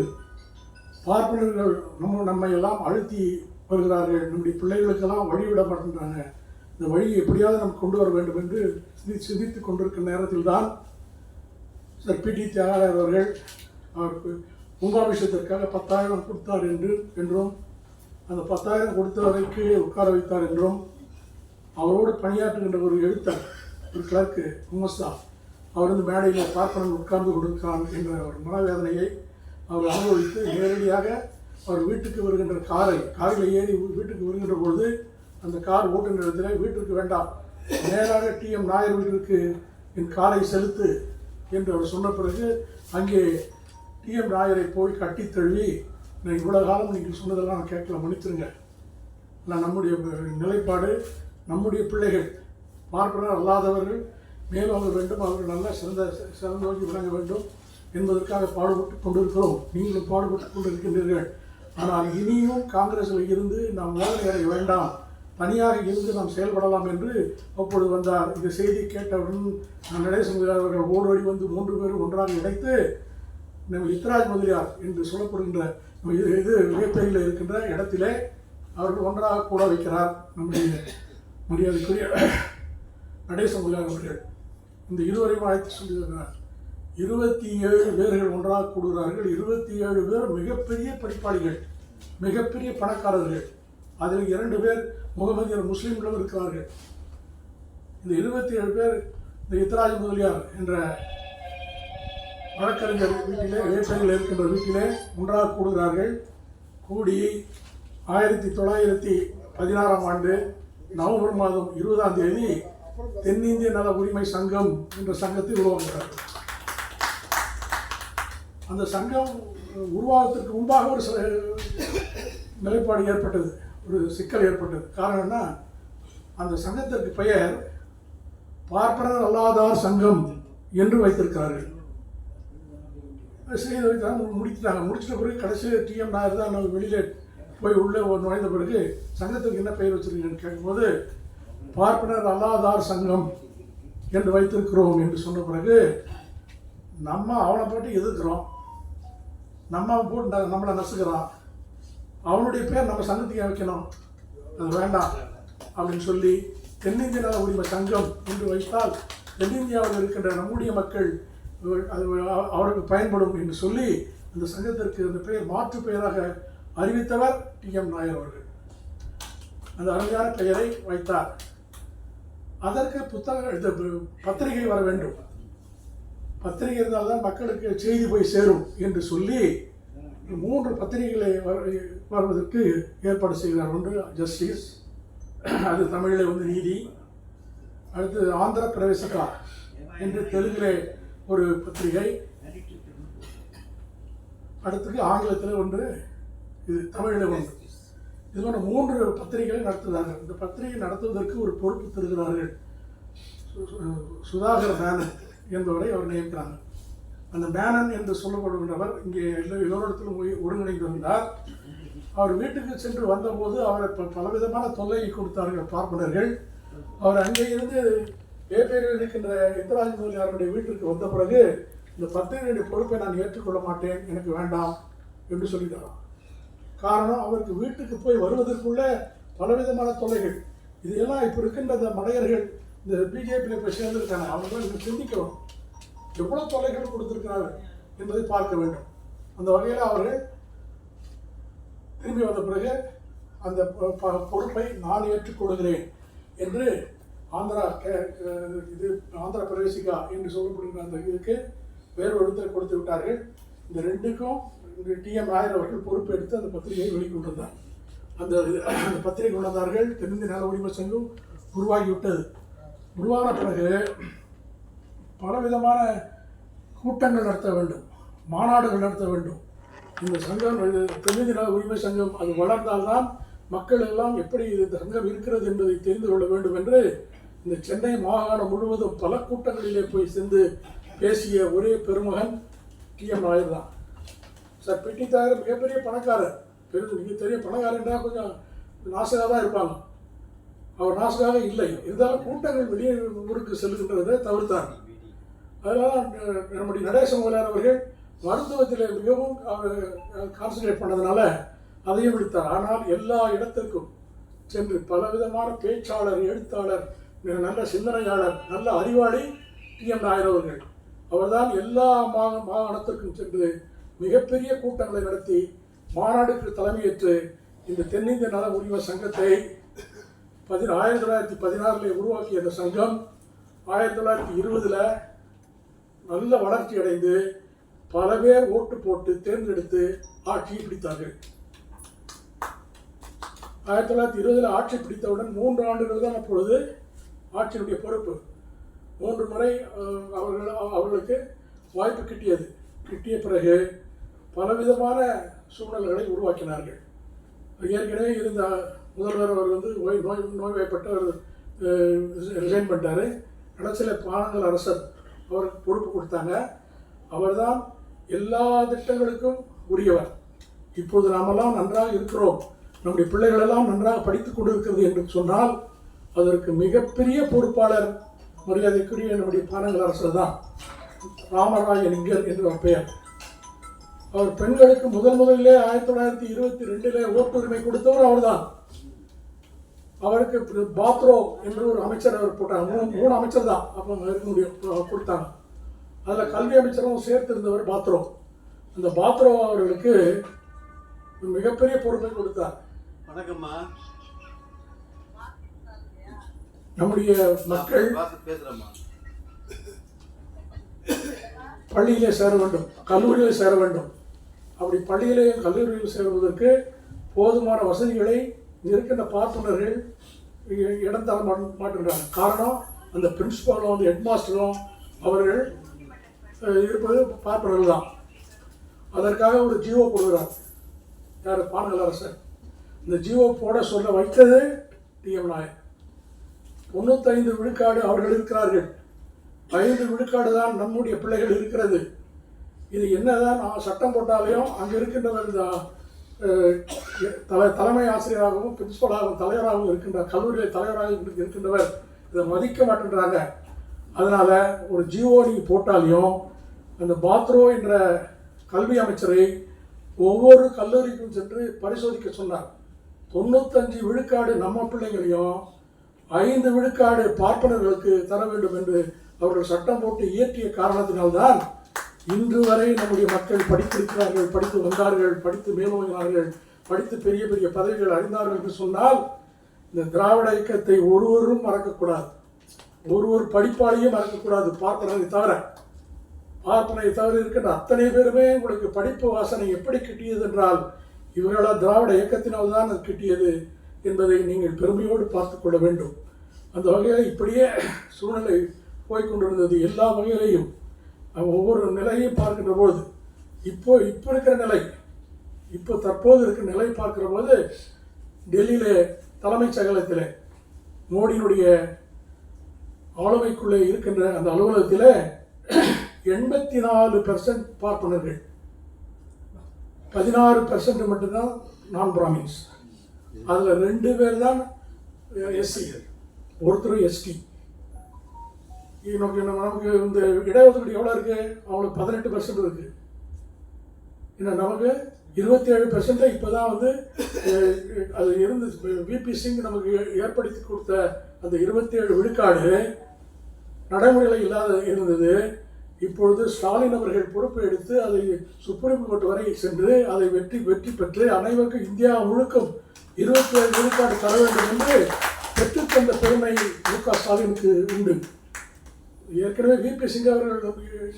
பார்ப்பனர்கள் நம்மை எல்லாம் அழுத்தி வருகிறார்கள். நம்முடைய பிள்ளைகளுக்கெல்லாம் வழிவிட மாட்டேன்றாங்க. இந்த வழியை எப்படியாவது நம்ம கொண்டு வர வேண்டும் என்று சிந்தித்து கொண்டிருக்கிற நேரத்தில் தான் சார் பிடி தியாகராயர் அவர்கள் அவருக்கு கும்பாபிஷேகத்திற்காக 10,000 கொடுத்தார் என்றும் அந்த 10,000 கொடுத்தவரைக்கு உட்கார வைத்தார் என்றும் அவரோடு பணியாற்றுகின்ற ஒரு எழுத்தர், ஒரு கிளர்க்கு குமஸ்தா, அவர் மேடையில் பார்ப்பனன் உட்கார்ந்து கொடுக்கிறான் என்ற ஒரு மனவேதனையை அவர் அனுபவித்து நேரடியாக அவர் வீட்டுக்கு வருகின்ற காரில் ஏறி வீட்டுக்கு வருகின்ற பொழுது அந்த கார் ஓட்டுகின்ற இடத்துல வீட்டிற்கு வேண்டாம், நேராக டிஎம் நாயர் வீட்டிற்கு என் காரை செலுத்து என்று அவர் சொன்ன பிறகு அங்கே டிஎம் நாயரை போய் கட்டி தழுவி, நான் இவ்வளோ காலம் நீங்கள் சொன்னதெல்லாம் நான் கேட்கல, மன்னிச்சிருங்க, நான் நம்முடைய நிலைப்பாடு, நம்முடைய பிள்ளைகள் பார்ப்பனர் அல்லாதவர்கள் மேலோங்க வேண்டும், அவர்கள் நல்லா சிறந்தோங்கி விளங்க வேண்டும் என்பதற்காக பாடுபட்டு கொண்டிருக்கிறோம், நீங்களும் பாடுபட்டு கொண்டிருக்கின்றீர்கள். ஆனால் இனியும் காங்கிரஸில் இருந்து நாம் வேதனை அடைய வேண்டாம், தனியாக இருந்து நாம் செயல்படலாம் என்று அப்பொழுது வந்தார். இந்த செய்தி கேட்டவுடன் நடேச முதலியார் அவர்கள் ஓடோடி 3 பேரும் ஒன்றாக இணைத்து நம்ம இத்ராஜ் முதலியார் என்று சொல்லப்படுகின்ற இது வேப்பையில் இருக்கின்ற இடத்திலே அவர்கள் ஒன்றாக கூட வைக்கிறார் நம்முடைய மரியாதைக்குரிய நடேச முதலியார் அவர்கள். இந்த இருவரையும் அழைத்து சொல்லியிருக்கிறார். 27 பேர்கள் ஒன்றாக கூடுகிறார்கள். 27 பேர் மிகப்பெரிய படிப்பாளிகள், மிகப்பெரிய பணக்காரர்கள். அதில் 2 பேர் முகமதியர் முஸ்லீம்களும் இருக்கிறார்கள். இந்த 27 பேர் இந்த இத்ராஜ் முதலியார் என்ற வழக்கறிஞர் வீட்டிலே, வேட்டையில் இருக்கின்ற வீட்டிலே ஒன்றாக கூடுகிறார்கள். கூடி 1916ஆம் ஆண்டு நவம்பர் மாதம் 20ஆம் தேதி தென்னிந்திய நல உரிமை சங்கம் என்ற சங்கத்தை உருவாக்குகிறார். அந்த சங்கம் உருவாகத்திற்கு முன்பாக ஒரு நிலைப்பாடு ஏற்பட்டது, ஒரு சிக்கல் ஏற்பட்டது. காரணம்னா அந்த சங்கத்திற்கு பெயர் பார்ப்பனர் அல்லாதார் சங்கம் என்று வைத்திருக்கிறார்கள். செய்து வைத்தாங்க, முடிச்சிட்ட பிறகு கடைசியில் டிஎம் நாயர் தான் நம்ம வெளியில் போய் உள்ளே நுழைந்த பிறகு சங்கத்துக்கு என்ன பெயர் வச்சுருக்கீங்கன்னு கேட்கும்போது பார்ப்பனர் அல்லாதார் சங்கம் என்று வைத்திருக்கிறோம் என்று சொன்ன பிறகு நம்ம அவனை போட்டு எதிர்க்கிறோம், நம்ம போட்டு நம்மளை நசுக்கிறான், அவனுடைய பேர் நம்ம சங்கத்துக்கு வைக்கணும், அது வேண்டாம் அப்படின்னு சொல்லி தென்னிந்திய நல உரிமை சங்கம் என்று வைத்தால் தென்னிந்தியாவில் இருக்கின்ற நம்முடைய மக்கள் அது அவருக்கு பயன்படும் என்று சொல்லி அந்த சங்கத்திற்கு அந்த பெயர் மாற்று பெயராக அறிவித்தவர் டிஎம் நாயர் அவர்கள். அந்த அருமையான பெயரை வைத்தார். அதற்கு பத்திரிகை வர வேண்டும், பத்திரிகை இருந்தால்தான் மக்களுக்கு செய்தி போய் சேரும் என்று சொல்லி 3 பத்திரிகைகளை வருவதற்கு ஏற்பாடு செய்கிறார். ஒன்று ஜஸ்டிஸ், அது தமிழிலே நீதி, அடுத்து ஆந்திர பிரவேசிகா என்று தெலுங்கிலே ஒரு பத்திரிகை, அடுத்துக்கு ஆங்கிலத்தில் ஒன்று, இது தமிழில் ஒன்று. இது போன்ற 3 பத்திரிகைகளை நடத்துகிறார்கள். இந்த பத்திரிகை நடத்துவதற்கு ஒரு பொறுப்பு தருகிறார்கள். சுதாகர் மேனன் என்பவரை அவர் நியமிக்கிறாங்க. அந்த மேனன் என்று சொல்லப்படுகின்றவர் இங்கே எல்லோரிடத்திலும் ஒருங்கிணைந்திருந்தார். அவர் வீட்டுக்கு சென்று வந்தபோது அவரை பலவிதமான தொல்லையை கொடுத்தார்கள் பார்ப்பனர்கள். அவர் அங்கே இருந்து வேப்பேரியில் இருக்கின்ற இந்திராஜ் முதலியாருடைய வீட்டிற்கு வந்த பிறகு இந்த பத்திரிகையுடைய பொறுப்பை நான் ஏற்றுக்கொள்ள மாட்டேன், எனக்கு வேண்டாம் என்று சொல்லிட்டாராம். காரணம், அவருக்கு வீட்டுக்கு போய் வருவதற்குள்ள பலவிதமான தொல்லைகள். இதையெல்லாம் இப்போ இருக்கின்ற இந்த மடையர்கள் இந்த பிஜேபியில் போய் சேர்ந்திருக்காங்க, அவங்களாம் இதை சிந்திக்கணும், எவ்வளோ தொல்லைகள் கொடுத்திருக்கிறார்கள் என்பதை பார்க்க வேண்டும். அந்த வகையில் அவர்கள் திரும்பி வந்த பிறகு அந்த பொறுப்பை நான் ஏற்றுக்கொள்கிறேன் என்று ஆந்திர பிரவேசிகா என்று சொல்லப்படுகிற அந்த இதுக்கு வேறு இடத்தில் கொடுத்து விட்டார்கள். இந்த 2க்கும் டிஎம் நாயர் அவர்கள் பொறுப்பு எடுத்து அந்த பத்திரிகையை வெளிக்கொண்டு வந்தார். அந்த பத்திரிகை கொண்டு வந்தார்கள். தென்னிந்திய நல உரிமை சங்கம் உருவாகிவிட்டது. உருவான பிறகு பலவிதமான கூட்டங்கள் நடத்த வேண்டும், மாநாடுகள் நடத்த வேண்டும். இந்த சங்கம், தென்னிந்திய நல உரிமை சங்கம் அது வளர்ந்தால்தான் மக்கள் எல்லாம் எப்படி இந்த சங்கம் இருக்கிறது என்பதை தெரிந்து கொள்ள வேண்டும் என்று இந்த சென்னை மாகாணம் முழுவதும் பல கூட்டங்களிலே போய் சென்று பேசிய ஒரே பெருமகன் டிஎம் நாயர் தான். சார் பிடி தாயர் மிகப்பெரிய பணக்காரர், நீங்கள் தெரிய பணக்காரன்டா கொஞ்சம் நாசகாக தான் இருப்பாங்க. அவர் நாசகாக இல்லை, இருந்தாலும் கூட்டங்கள் வெளியே ஊருக்கு செல்கின்றதை தவிர்த்தார். அதனால நம்முடைய நடேச முதலியார் அவர்கள் மருத்துவத்தில் மிகவும் அவர் கான்சன்ட்ரேட் பண்ணதுனால அதையும் விடுத்தார். ஆனால் எல்லா இடத்திற்கும் சென்று பலவிதமான பேச்சாளர், எழுத்தாளர், நல்ல சிந்தனையாளர், நல்ல அறிவாளி டிஎம் நாயர் அவர்கள். அவர்தான் எல்லா மாகாணத்திற்கும் சென்று மிகப்பெரிய கூட்டங்களை நடத்தி மாநாடுக்கு தலைமையேற்று இந்த தென்னிந்திய நல உரிமை சங்கத்தை 1916 உருவாக்கிய அந்த சங்கம் 1920 நல்ல வளர்ச்சி அடைந்து பல பேர் ஓட்டு போட்டு தேர்ந்தெடுத்து ஆட்சியை பிடித்தார்கள். 1920 ஆட்சி பிடித்தவுடன் 3 ஆண்டுகள் தான் அப்பொழுது ஆட்சியினுடைய பொறுப்பு. 3 முறை அவர்களுக்கு வாய்ப்பு கிட்டிய பிறகு பலவிதமான சூழ்நிலைகளை உருவாக்கினார்கள். ஏற்கனவே இருந்த முதல்வர் அவர் நோய்வாய்ப்பட்டு ரிசைன் பண்ணிட்டார். கடைசியில் பானங்கல் அரசர் அவருக்கு பொறுப்பு கொடுத்தாங்க. அவர்தான் எல்லா திட்டங்களுக்கும் உரியவர். இப்போது நாமெல்லாம் நன்றாக இருக்கிறோம், நம்முடைய பிள்ளைகளெல்லாம் நன்றாக படித்துக் கொண்டிருக்கிறது என்று சொன்னால் அதற்கு மிகப்பெரிய பொறுப்பாளர் மரியாதைக்குரிய நம்முடைய பானங்கல் அரசர் தான். ராமராயலிங்கர் என்ற பெயர். அவர் பெண்களுக்கு முதலிலே 1922 ஓட்டுரிமை கொடுத்தவர் அவர்தான். அவருக்கு பாத்ரோ என்று ஒரு அமைச்சர் அவர் போட்டாங்க. 3 அமைச்சர் தான் அப்போ இருக்க முடியும் கொடுத்தாங்க. அதில் கல்வி அமைச்சரும் சேர்த்திருந்தவர் பாத்ரோ. அந்த பாத்ரோ அவர்களுக்கு மிகப்பெரிய பொறுப்பை கொடுத்தார்.
வணக்கம்மா.
நம்முடைய மக்கள் பள்ளியிலே சேர வேண்டும், கல்லூரியில் சேர வேண்டும். அப்படி பள்ளியிலேயும் கல்லூரியில் சேருவதற்கு போதுமான வசதிகளை இருக்கின்ற பார்ப்பனர்கள் இடம் தர மாட்டுகிறாங்க. காரணம், அந்த பிரின்சிபாலும் வந்து ஹெட்மாஸ்டரும் அவர்கள் இருப்பது பார்ப்பனர்கள் தான். அதற்காக ஒரு ஜிஓ போடுகிறார் யார், பானகல் அரசர். இந்த ஜிஓ போட சொல்ல வைத்தது டிஎம் நாயர். 95 விழுக்காடு அவர்கள் இருக்கிறார்கள், 5 விழுக்காடு தான் நம்முடைய பிள்ளைகள் இருக்கிறது. இது என்னதான் சட்டம் போட்டாலையும் அங்கே இருக்கின்றவர் இந்த தலைமை ஆசிரியராகவும் பிரின்சிபலாகவும் தலைவராகவும் இருக்கின்ற கல்லூரியில் தலைவராக இருக்கின்றவர் இதை மதிக்க மாட்டேன்றாங்க. அதனால் ஒரு ஜிஓ நீங்கள் போட்டாலையும் அந்த பாத்ரோ என்ற கல்வி அமைச்சரை ஒவ்வொரு கல்லூரிக்கும் சென்று பரிசோதிக்க சொன்னார். 95 விழுக்காடு நம்ம பிள்ளைங்களையும் 5 விழுக்காடு பார்ப்பனர்களுக்கு தர வேண்டும் என்று அவர்கள் சட்டம் போட்டு இயற்றிய காரணத்தினால்தான் இன்று வரை நம்முடைய மக்கள் படித்திருக்கிறார்கள், படித்து வந்தார்கள், படித்து மேலோங்கினார்கள், படித்து பெரிய பெரிய பதவிகள் அறிந்தார்கள் என்று சொன்னால் இந்த திராவிட இயக்கத்தை ஒருவரும் மறக்கக்கூடாது, ஒருவர் படிப்பாளியும் மறக்கக்கூடாது. பார்ப்பனை தவிர இருக்கின்ற அத்தனை பேருமே உங்களுக்கு படிப்பு வாசனை எப்படி கிட்டியது என்றால் இவர்களால் திராவிட இயக்கத்தினால் தான் அது கிட்டியது என்பதை நீங்கள் பெருமையோடு பார்த்து கொள்ள வேண்டும். அந்த வகையில் இப்படியே சூழ்நிலை போய்கொண்டிருந்தது. எல்லா வகையிலையும் ஒவ்வொரு நிலையும் பார்க்கின்ற போது இப்போ இருக்கிற நிலை, இப்போ தற்போது இருக்கிற நிலை பார்க்கிற போது டெல்லியிலே தலைமைச் செயலகத்தில் மோடியினுடைய ஆளுமைக்குள்ளே இருக்கின்ற அந்த அலுவலகத்தில் 84% பார்ப்பனர்கள், 16% மட்டும்தான் நான் பிராமின்ஸ். அதில் 2 பேர் தான் எஸ்சி, ஒருத்தர் எஸ்டி. நமக்கு இந்த இடஒதுக்கீடு எவ்வளோ இருக்குது? அவங்களுக்கு 18% இருக்குது. இன்னும் நமக்கு 27% இப்போ தான் வந்து அது இருந்து விபி சிங் நமக்கு ஏற்படுத்தி கொடுத்த அந்த 27 விழுக்காடு நடைமுறையில் இல்லாத இருந்தது. இப்பொழுது ஸ்டாலின் அவர்கள் பொறுப்பு எடுத்து அதை சுப்ரீம் கோர்ட் வரை சென்று அதை வெற்றி பெற்று அனைவருக்கும் இந்தியா முழுக்கும் 27 விழுக்காடு தர வேண்டும் என்று பெற்றுத்தந்த பெருமை மு.க. ஸ்டாலினுக்கு உண்டு. ஏற்கனவே விபி சிங் அவர்கள்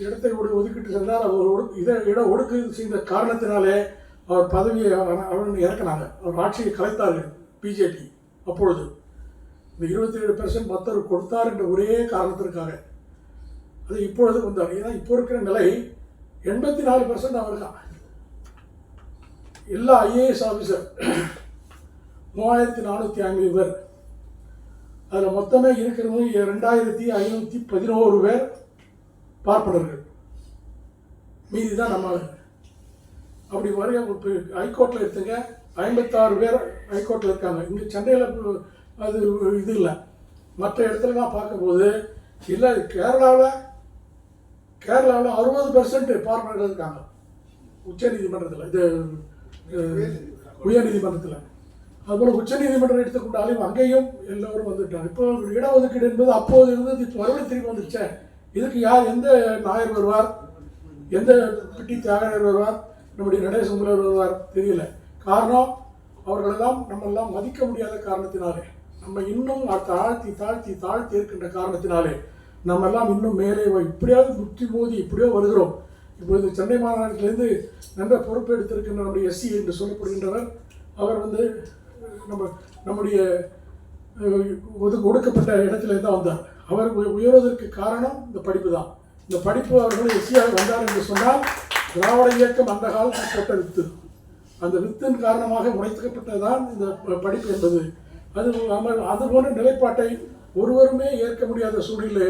இடத்தை ஒதுக்கிட்டு சென்றார். அவர் இட ஒடுக்கீடு செய்த காரணத்தினாலே அவர் பதவியை அவர் இறக்கினாங்க, அவர் ஆட்சியை கலைத்தார்கள் பிஜேபி. அப்பொழுது இந்த 27% மற்றவர் கொடுத்தார் என்ற ஒரே காரணத்திற்காக அது இப்பொழுது வந்தார். ஏன்னா இப்போ இருக்கிற நிலை 84% அவர் தான். எல்லா ஐஏஎஸ் ஆஃபீஸர் 3450 பேர், அதில் மொத்தமே இருக்கிறது 2511 பேர் பார்ப்பனர்கள், மீதி தான் நம்ம. அப்படி வரைய ஹைகோர்ட்டில் எடுத்துங்க 56 பேர் ஹைகோர்ட்டில் இருக்காங்க. இங்கே சென்னையில் அது இது இல்லை, மற்ற இடத்துலலாம் பார்க்கும்போது இல்லை. கேரளாவில் 60% பார்ப்பனர்கள் இருக்காங்க உச்ச நீதிமன்றத்தில், இது உயர் நீதிமன்றத்தில். அதுபோல் உச்ச நீதிமன்றம் எடுத்துக்கொண்டாலும் அங்கேயும் எல்லோரும் வந்துட்டாங்க. இப்போ இடஒதுக்கீடு என்பது அப்போது இருந்தது, இப்போ மறுபடியும் திரும்பி வந்துச்சே. இதுக்கு யார், எந்த நாயர் வருவார், எந்த பிட்டி தியாகராயர் வருவார், நம்முடைய நடேசமுலர் வருவார் தெரியல. காரணம், அவர்களெல்லாம் நம்மெல்லாம் மதிக்க முடியாத காரணத்தினாலே, நம்ம இன்னும் தாழ்த்தி தாழ்த்தி தாழ்த்தி இருக்கின்ற காரணத்தினாலே நம்மெல்லாம் இன்னும் மேலே இப்படியாவது முற்றி மோதி இப்படியோ வருகிறோம். இப்பொழுது சென்னை மாநகரத்திலிருந்து நல்ல பொறுப்பு எடுத்திருக்கின்ற நம்முடைய எஸ்சி என்று சொல்லப்படுகின்றவர், அவர் வந்து நம்முடைய ஒடுக்கப்பட்ட இடத்துல தான் வந்தார். அவர் உயர்வதற்கு காரணம் இந்த படிப்பு தான். இந்த படிப்பு அவர்கள் எஸ்சியாக வந்தார் என்று சொன்னால் திராவிட இயக்கம் அந்த காலத்தில் போட்ட வித்து, அந்த வித்தின் காரணமாக உடைக்கப்பட்டதான் இந்த படிப்பு என்பது. அது போன்ற நிலைப்பாட்டை ஒருவருமே ஏற்க முடியாத சூழ்நிலை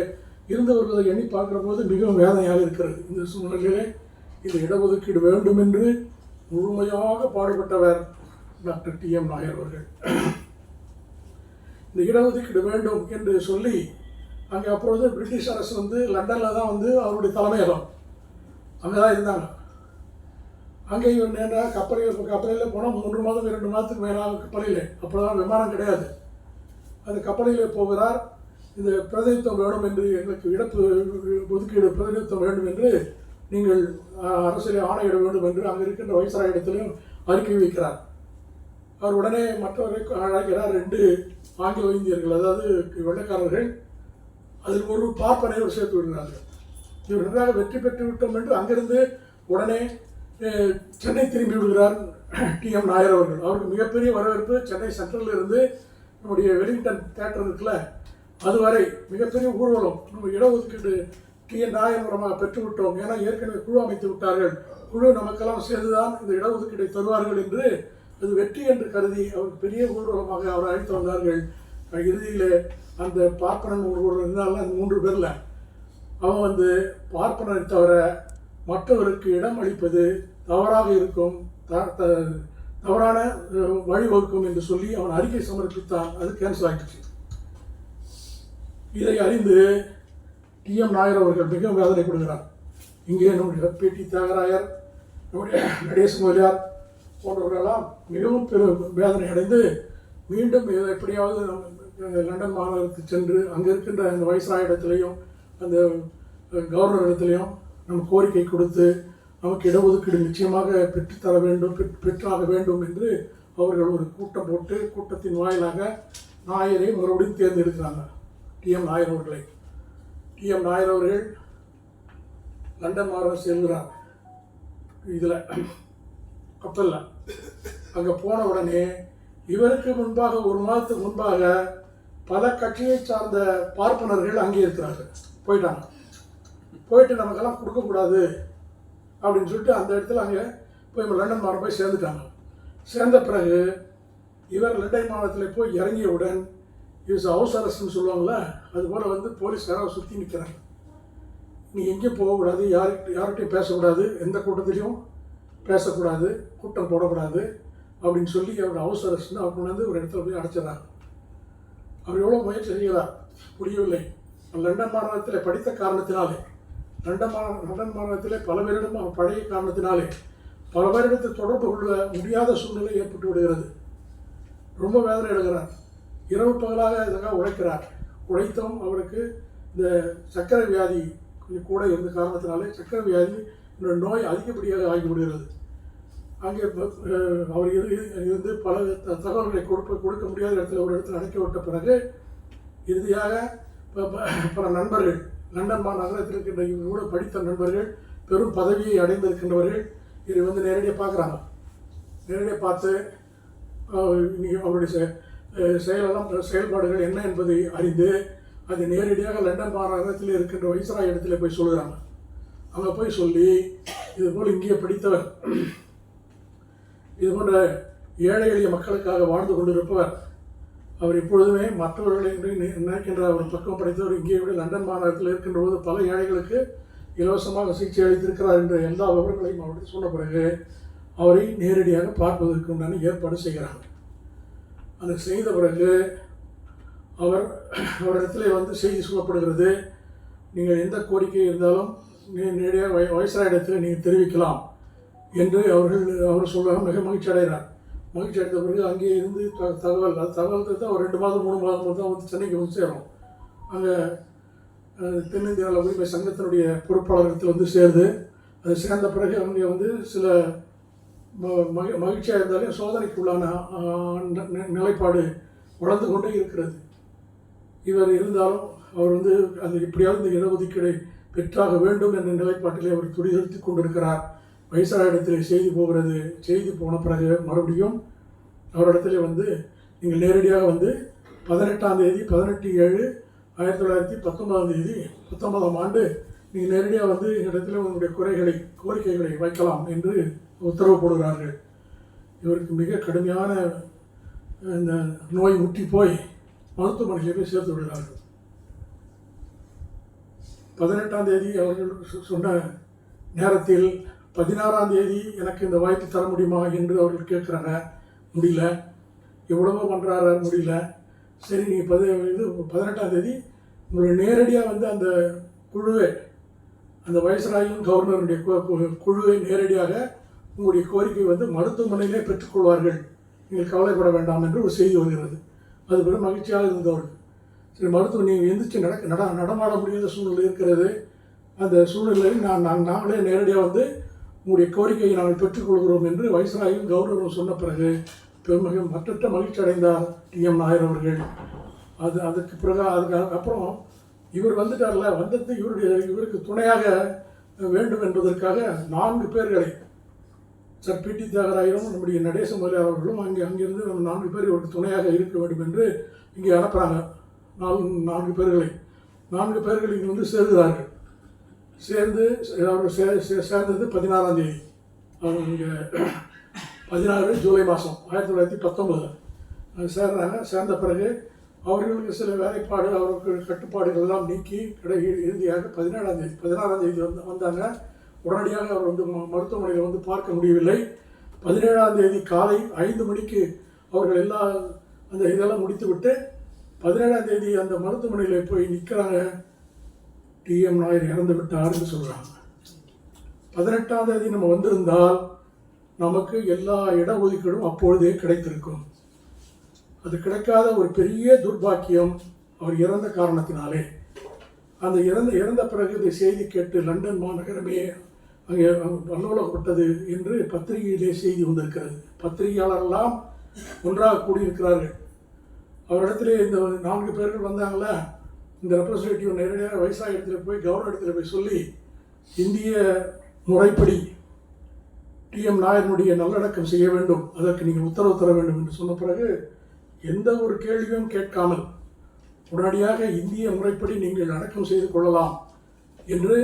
இருந்து வருவதை எண்ணி பார்க்குற போது மிகவும் வேதனையாக இருக்கிறது. இந்த சூழ்நிலையிலே இந்த இடஒதுக்கீடு வேண்டும் என்று முழுமையாக பாடுபட்டவர் டாக்டர் டிஎம் நாயர் அவர்கள். இந்த இடஒதுக்கீடு வேண்டும் என்று சொல்லி அங்கே அப்பொழுது பிரிட்டிஷ் அரசு வந்து லண்டனில் தான் வந்து அவருடைய தலைமையகம் அங்கே தான் இருந்தாங்க. அங்கே இவர் நேராக கப்பலில் போனால் 3 மாதம் 2 மாதத்துக்கு மேலாக கப்பலில், அப்போதான் விமானம் கிடையாது. அந்த கப்பலிலே போகிறார். இந்த பிரதிநிதித்துவம் வேணும் என்று, எங்களுக்கு ஒதுக்கீடு பிரதிநிதித்துவம் வேண்டும் என்று நீங்கள் அரசியலை ஆணையிட வேண்டும் என்று அங்கே இருக்கின்ற வைஸ்ராய் இடத்திலும் அறிக்கை வைக்கிறார். அவர் உடனே மற்றவரை அழைக்கிறார். 2 ஆங்கில இந்தியர்கள், அதாவது வெள்ளைக்காரர்கள், அதில் ஒரு பார்ப்பனை அவர் சேர்த்து விடுகிறார்கள். இவர் நன்றாக வெற்றி பெற்று விட்டோம் என்று அங்கிருந்து உடனே சென்னை திரும்பி விடுகிறார் டிஎம் நாயர் அவர்கள். அவருக்கு மிகப்பெரிய வரவேற்பு. சென்னை சென்ட்ரலில் இருந்து நம்முடைய வெலிங்டன் தேட்டர் இருக்குல்ல, அதுவரை மிகப்பெரிய ஊர்வலம். நம்ம இடஒதுக்கீடு டிஎன் நாயர் மூலமாக பெற்றுவிட்டோம். ஏன்னா ஏற்கனவே குழு அமைத்து விட்டார்கள். குழு நமக்கெல்லாம் சேர்ந்துதான் இந்த இடஒதுக்கீட்டை தருவார்கள் என்று அது வெற்றி என்று கருதி அவர் பெரிய ஊர்வலமாக அவர் அழைத்து வந்தார்கள். இறுதியில் அந்த பார்ப்பனன் ஒருவர் இருந்தாலும் அந்த 3 பேரில் அவன் வந்து பார்ப்பனரை தவிர மற்றவருக்கு இடம் அளிப்பது தவறாக இருக்கும், தவறான வழிவகுக்கும் என்று சொல்லி அவன் அறிக்கை சமர்ப்பித்தான். அது கேன்சல் ஆகிடுச்சு. இதை அறிந்து டிஎம் நாயர் அவர்கள் மிகவும் வேதனைப்படுகிறார். இங்கே நம்முடைய பிடி தியாகராயர், நம்முடைய நடேச முதலியார் போன்றவர்களெல்லாம் மிகவும் வேதனை அடைந்து மீண்டும் எப்படியாவது லண்டன் மாநகரத்துக்கு சென்று அங்கே இருக்கின்ற அந்த வைஸ்ராய் இடத்துலையும் அந்த கவர்னர் இடத்துலையும் நம்ம கோரிக்கை கொடுத்து நமக்கு இடஒதுக்கீடு நிச்சயமாக பெற்றுத்தர வேண்டும், பெற்றாக வேண்டும் என்று அவர்கள் ஒரு கூட்டம் போட்டு கூட்டத்தின் வாயிலாக நாயரை மறுபடியும் தேர்ந்தெடுக்கிறாங்க. டிஎம் நாயர் அவர்களை. டிஎம் நாயர் அவர்கள் லண்டன் மாநகரம் செல்கிறார். இதில் கப்பலில் அங்கே போன உடனே இவருக்கு முன்பாக 1 மாதத்துக்கு முன்பாக பல கட்சியை சார்ந்த பார்ப்பனர்கள் அங்கே இருக்கிறார்கள். போயிட்டு நமக்கெல்லாம் கொடுக்கக்கூடாது அப்படின்னு சொல்லிட்டு அந்த இடத்துல அங்கே போய் லண்டன் மாநகரம் போய் சேர்ந்துட்டாங்க. சேர்ந்த பிறகு இவர் லண்டன் மாநகரத்தில் போய் இறங்கியவுடன் இஸ் ஹவுஸ் அரெஸ்ட்னு சொல்லுவாங்களே, அதுபோல் வந்து போலீஸ்காரரை சுற்றி நிற்கிறாங்க. நீ எங்கேயும் போகக்கூடாது, யார்கிட்டையும் பேசக்கூடாது, எந்த கூட்டத்திலையும் பேசக்கூடாது, கூட்டம் போடக்கூடாது அப்படின்னு சொல்லி அவர் ஹவுஸ் அரெஸ்ட்னு அவர் கொண்டாந்து ஒரு இடத்துல போய் அடைச்சிடறாங்க. அவர் எவ்வளோ முயற்சி செய்கிறார், புரியவில்லை. லண்டன் மாநகரத்தில் படித்த காரணத்தினாலே, லண்டன் மாநகரத்தில் பல பேரிடம் அவர் பழைய காரணத்தினாலே பல பேரிடத்தை தொடர்பு கொள்ள முடியாத சூழ்நிலை ஏற்பட்டு விடுகிறது. ரொம்ப வேதனை எடுக்கிறார். இரவு பகலாக இதற்காக உழைக்கிறார். உழைத்தும் அவருக்கு இந்த சர்க்கரை வியாதி கொஞ்சம் கூட இருந்த காரணத்தினாலே சர்க்கரை வியாதி நோய் அதிகப்படியாக ஆகிவிடுகிறது. அங்கே அவர் இருந்து பல தகவல்களை கொடுக்க முடியாத இடத்துல ஒரு இடத்துல அடைக்க விட்ட பிறகு இறுதியாக பல நண்பர்கள், லண்டன் மாநகரத்தில் இருக்கின்ற இவரோடு படித்த நண்பர்கள், பெரும் பதவியை அடைந்திருக்கின்றவர்கள் இதை வந்து நேரடியாக பார்க்குறாங்க. நேரடியாக பார்த்து அவருடைய செயல்பாடுகள் என்ன என்பதை அறிந்து அது நேரடியாக லண்டன் மாநகரத்தில் இருக்கின்ற வைஸ்ராய் இடத்துல போய் சொல்லுறாங்க. அங்கே போய் சொல்லி இதுபோல் இங்கே படித்தவர், இது போன்ற ஏழை எளிய மக்களுக்காக வாழ்ந்து கொண்டிருப்பவர், அவர் எப்பொழுதுமே மற்றவர்களை நினைக்கின்ற ஒரு பக்கம் படைத்தவர், இங்கே விட லண்டன் மாநகரத்தில் இருக்கின்ற போது பல ஏழைகளுக்கு இலவசமாக சிகிச்சை அளித்திருக்கிறார் என்ற எல்லா விவரங்களையும் அவருக்கு சொன்ன பிறகு அவரை நேரடியாக பார்ப்பதற்கு உண்டான ஏற்பாடு செய்கிறாங்க. அதை செய்த பிறகு அவரிடத்துல வந்து செய்தி சொல்லப்படுகிறது, நீங்கள் எந்த கோரிக்கை இருந்தாலும் நேரடியாக வைஸ்ராய் இடத்துல நீங்கள் தெரிவிக்கலாம் என்று அவர் சொல்கிறாங்க. மிக மகிழ்ச்சி அடைகிறார். மகிழ்ச்சி அடைந்த பிறகு அங்கே இருந்து தகவல் தான் ஒரு 2 மாதம் 3 மாதம் தான் வந்து சென்னைக்கு வந்து சேரும். அங்கே தென்னிந்தியாவில் உரிமை சங்கத்தினுடைய பொறுப்பாளர்கள் வந்து சேருது. அது சேர்ந்த பிறகு அங்கே வந்து சில மகிழ்ச்சியாக இருந்தாலும் சோதனைக்குள்ளான நிலைப்பாடு வளர்ந்து கொண்டே இருக்கிறது. இவர் இருந்தாலும் அவர் வந்து அது எப்படியாவது இந்த இடஒதுக்கீடை பெற்றாக வேண்டும் என்ற நிலைப்பாட்டிலே அவர் துடிதுடித்து கொண்டிருக்கிறார். வைஸ்ராய் இடத்துல செய்தி போகிறது. செய்தி போன பிறகு மறுபடியும் அவரிடத்துல வந்து நீங்கள் நேரடியாக வந்து 18ஆம் தேதி 18/7/1919 ஆண்டு நீங்கள் நேரடியாக வந்து இடத்துல உங்களுடைய கோரிக்கைகளை வைக்கலாம் என்று உத்தரவு போடுகிறார்கள். இவருக்கு மிக கடுமையான இந்த நோய் முற்றி போய் மருத்துவமனையில் போய் சேர்த்து விடுகிறார்கள். 18ஆம் தேதி அவர்கள் சொன்ன நேரத்தில் 16ஆம் தேதி எனக்கு இந்த வாய்ப்பு தர முடியுமா என்று அவர்கள் கேட்குறாங்க. முடியல. எவ்வளவோ பண்ணுறாரு, முடியல. சரி, நீங்கள் 18ஆம் தேதி உங்களை நேரடியாக வந்து அந்த குழுவை, அந்த வைஸ்ராயும் கவர்னருடைய குழுவை நேரடியாக உங்களுடைய கோரிக்கை வந்து மருத்துவமனையிலே பெற்றுக்கொள்வார்கள், நீங்கள் கவலைப்பட வேண்டாம் என்று ஒரு செய்தி வருகிறது. அது பெரும் மகிழ்ச்சியாக இருந்தவர்கள். சரி, மருத்துவம் நீங்கள் எந்திரிச்சு நடமாட முடியாத சூழ்நிலை இருக்கிறது. அந்த சூழ்நிலையில் நாங்களே நேரடியாக வந்து உங்களுடைய கோரிக்கையை நாங்கள் பெற்றுக்கொள்கிறோம் என்று வைஸ்ராயும் கவர்னரும் சொன்ன பிறகு மற்றற்ற மகிழ்ச்சி அடைந்தார் டிஎம் நாயர் அவர்கள். அதுக்கு பிறகு அப்புறம் இவர் வந்துட்டார்ல, வந்தது இவருக்கு துணையாக வேண்டும் என்பதற்காக 4 பேர்களை சார் பி.டி. தியாகராயரும் நம்முடைய நடேச முதலியார் அவர்களும் அங்கிருந்து நம்ம 4 பேர் இவருக்கு துணையாக இருக்க வேண்டும் என்று இங்கே அனுப்புகிறாங்க. 4 பேர்களை 4 பேர்கள் இங்கே வந்து சேர்கிறார்கள். சேர்ந்து அவர் சேர்ந்தது 16ஆம் தேதி. அவங்க இங்கே 16 ஜூலை மாதம் 1919 சேர்றாங்க. சேர்ந்த பிறகு அவர்களுக்கு சில வேலைப்பாடு அவருக்கு கட்டுப்பாடுகள் எல்லாம் நீக்கி இறுதியாக 16ஆம் தேதி வந்தாங்க. உடனடியாக அவர் வந்து மருத்துவமனையில் வந்து பார்க்க முடியவில்லை. 17ஆம் தேதி காலை 5 மணிக்கு அவர்கள் எல்லாம் அந்த இதெல்லாம் முடித்துவிட்டு 17ஆம் தேதி அந்த மருத்துவமனையில் போய் நிற்கிறாங்க. டி.எம். நாயர் இறந்து விட்டார்னு சொல்கிறாங்க. 18ஆம் தேதி நம்ம வந்திருந்தால் நமக்கு எல்லா இடஒதுக்கீடும் அப்பொழுதே கிடைத்திருக்கும். அது கிடைக்காத ஒரு பெரிய துர்பாக்கியம் அவர் இறந்த காரணத்தினாலே. அந்த இறந்த பிறகு இந்த செய்தி கேட்டு லண்டன் மாநகரமே அங்கே அல்லோலப்பட்டது என்று பத்திரிகையிலே செய்தி வந்திருக்கிறது. பத்திரிகையாளரெல்லாம் ஒன்றாக கூடியிருக்கிறார்கள். அவரிடத்திலே இந்த 4 பேர்கள் வந்தாங்களே, இந்த ரெப்ரஸன்டேட்டிவ் நேரடியாக வயசாக இடத்துல போய் கவர்னர் இடத்துல போய் சொல்லி இந்திய முறைப்படி டி.எம். நாயருடைய நல்லடக்கம் செய்ய வேண்டும், அதற்கு நீங்கள் உத்தரவு தர வேண்டும் என்று சொன்ன பிறகு எந்த ஒரு கேள்வியும் கேட்காமல் உடனடியாக இந்திய முறைப்படி நீங்கள் அடக்கம் செய்து கொள்ளலாம் என்று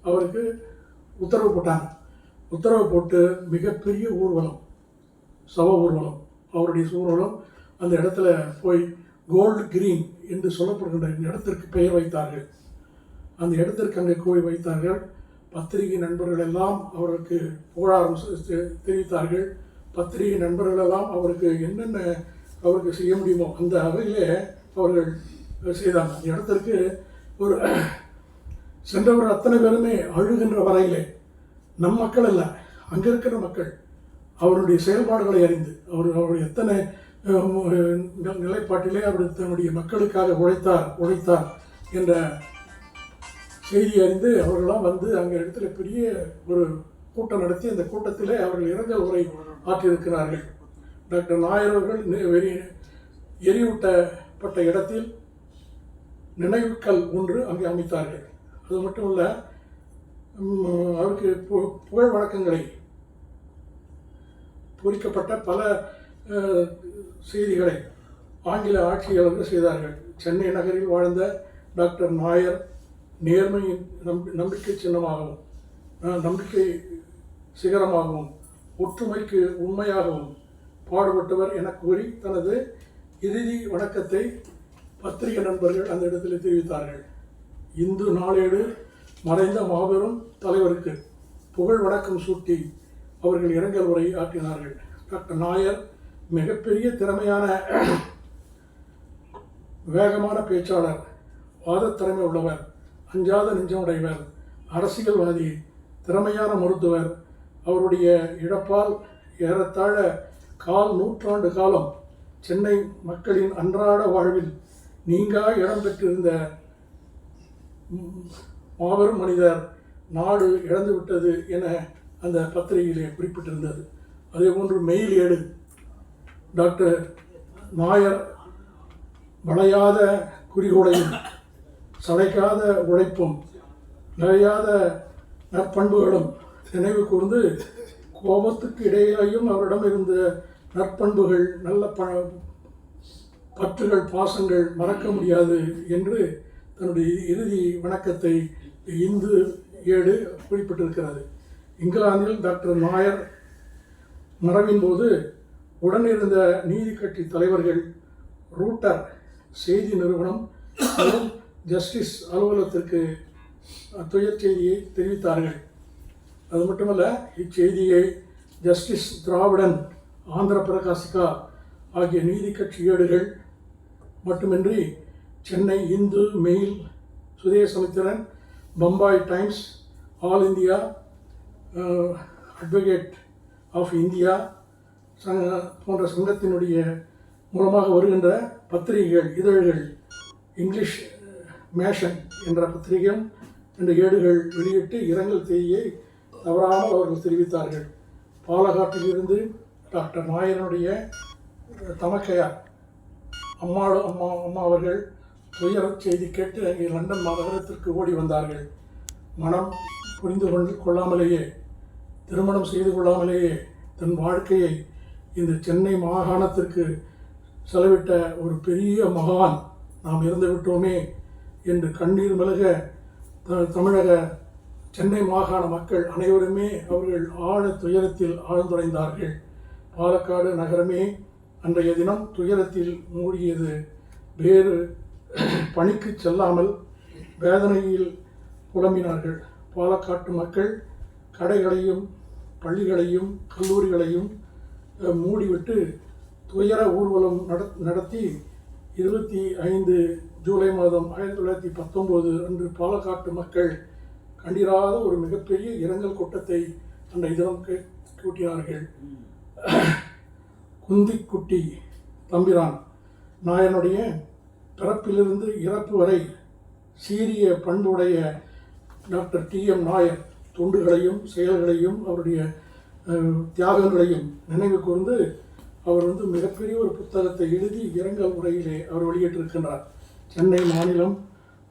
அவருக்கு உத்தரவு போட்டாங்க. உத்தரவு போட்டு மிகப்பெரிய ஊர்வலம், சவ ஊர்வலம், அவருடைய ஊர்வலம் அந்த இடத்துல போய் கோல்டு கிரீன் என்று சொல்லப்படுகின்ற இடத்திற்கு பெயர் வைத்தார்கள். அந்த இடத்திற்கு அங்கே போய் வைத்தார்கள். பத்திரிகை நண்பர்கள் எல்லாம் அவருக்கு புகழாரம் தெரிவித்தார்கள். பத்திரிகை நண்பர்கள் எல்லாம் அவருக்கு என்னென்ன அவருக்கு செய்ய முடியுமோ அந்த வகையிலே அவர்கள் செய்தாங்க. அந்த இடத்திற்கு ஒரு சென்றவர் அத்தனை பேருமே அழுகின்ற வரையிலே நம் மக்கள் அல்ல, அங்கே இருக்கிற மக்கள் அவருடைய செயல்பாடுகளை அறிந்து அவருடைய எத்தனை நிலைப்பாட்டிலே அவர் தன்னுடைய மக்களுக்காக உழைத்தார் என்ற செய்தி அறிந்து அவர்களெல்லாம் வந்து அங்கே இடத்துல பெரிய ஒரு கூட்டம் நடத்தி அந்த கூட்டத்திலே அவர்கள் இரங்கல் உரை ஆற்றியிருக்கிறார்கள். டாக்டர் நாயர் அவர்கள் எரியூட்டப்பட்ட இடத்தில் நினைவுக்கல் ஒன்று அங்கே அமைத்தார்கள். அது மட்டும் இல்லை, அவருக்கு புகழ் வணக்கங்களை பொறிக்கப்பட்ட பல செய்திகளை ஆங்கில ஆட்சியாளர்கள் செய்தார்கள். சென்னை நகரில் வாழ்ந்த டாக்டர் நாயர் நேர்மையின் நம்பிக்கை சின்னமாகவும், நம்பிக்கை சிகரமாகவும், ஒற்றுமைக்கு உண்மையாகவும் பாடுபட்டவர் என கூறி தனது இறுதி வணக்கத்தை பத்திரிகை நண்பர்கள் அந்த இடத்தில் தெரிவித்தார்கள். இந்து நாளேடு மறைந்த மாபெரும் தலைவருக்கு புகழ் வணக்கம் சூட்டி அவர்கள் இரங்கல் உரை ஆற்றினார்கள். டாக்டர் நாயர் மிகப்பெரிய திறமையான வேகமான பேச்சாளர், வாதத்திறமை உள்ளவர், அஞ்சாத நெஞ்சமுடையவர், அரசியல்வாதி, திறமையான மருத்துவர். அவருடைய இழப்பால் ஏறத்தாழ 1/4 நூற்றாண்டு காலம் சென்னை மக்களின் அன்றாட வாழ்வில் நீங்கா இடம் பெற்றிருந்த மாபெரும் மனிதர் நாடு இழந்துவிட்டது என அந்த பத்திரிகையிலே குறிப்பிட்டிருந்தது. அதேபோன்று மெயில் ஏடு டாக்டர் நாயர் வளையாத குறிகோளையும் சளைக்காத உழைப்பும் நிறையாத நற்பண்புகளும் நினைவு கூர்ந்து கோபத்துக்கு இடையிலேயும் அவரிடம் இருந்த நற்பண்புகள், நல்ல பற்றுகள், பாசங்கள் மறக்க முடியாது என்று தன்னுடைய இறுதி வணக்கத்தை இந்து ஏடு குறிப்பிட்டிருக்கிறது. இங்கிலாந்தில் டாக்டர் நாயர் மறைவின் போது உடனிருந்த நீதி கட்சி தலைவர்கள் ரூட்டர் செய்தி நிறுவனம் ஜஸ்டிஸ் அலுவலகத்திற்கு துயர் செய்தியை தெரிவித்தார்கள். அது மட்டுமல்ல, இச்செய்தியை ஜஸ்டிஸ் திராவிடன், ஆந்திர பிரகாசிகா ஆகிய நீதி கட்சி ஏடுகள் மட்டுமின்றி Chennai Hindu, Mail, Swadesamitran, Bombay Times, All India, Advocate of India போன்ற சங்கத்தினுடைய மூலமாக வருகின்ற பத்திரிகைகள், இதழ்கள், இங்கிலீஷ் மேஷன் என்ற பத்திரிகையும் என்ற ஏடுகள் வெளியிட்டு இரங்கல் செய்தியை தவறாமல் அவர்கள் தெரிவித்தார்கள். பாலகாட்டிலிருந்து டாக்டர் நாயரனுடைய தமக்கையார் அம்மா அவர்கள் துயர செய்தி கேட்டு அங்கே லண்டன் மாநகரத்திற்கு ஓடி வந்தார்கள். மனம் புரிந்து கொள்ளாமலேயே திருமணம் செய்து கொள்ளாமலேயே தன் வாழ்க்கையை இந்த சென்னை மாகாணத்திற்கு செலவிட்ட ஒரு பெரிய மகான் நாம் இறந்து விட்டோமே என்று கண்ணீர் மல்க தமிழக சென்னை மாகாண மக்கள் அனைவருமே அவர்கள் ஆழ துயரத்தில் ஆழ்ந்துரைந்தார்கள். பாலக்காடு நகரமே அன்றைய தினம் துயரத்தில் மூழ்கியது. வேறு பணிக்கு செல்லாமல் வேதனையில் புலம்பினார்கள். பாலக்காட்டு மக்கள் கடைகளையும் பள்ளிகளையும் கல்லூரிகளையும் மூடிவிட்டு துயர ஊர்வலம் நடத்தி 25 ஜூலை மாதம் 1919 அன்று பாலக்காட்டு மக்கள் கண்டிராத ஒரு மிகப்பெரிய இரங்கல் கூட்டத்தை அன்றைய தினம் கூட்டினார்கள். குந்திக்குட்டி தம்பிரான் நாயனுடைய பிறப்பிலிருந்து இறப்பு வரை சீரிய பண்புடைய டாக்டர் டி.எம். நாயர் தொண்டுகளையும் செயல்களையும் அவருடைய தியாகங்களையும் நினைவு கூர்ந்து அவர் மிகப்பெரிய ஒரு புத்தகத்தை எழுதி இரங்கல் முறையிலே அவர் வெளியிட்டிருக்கின்றார். சென்னை மாநிலம்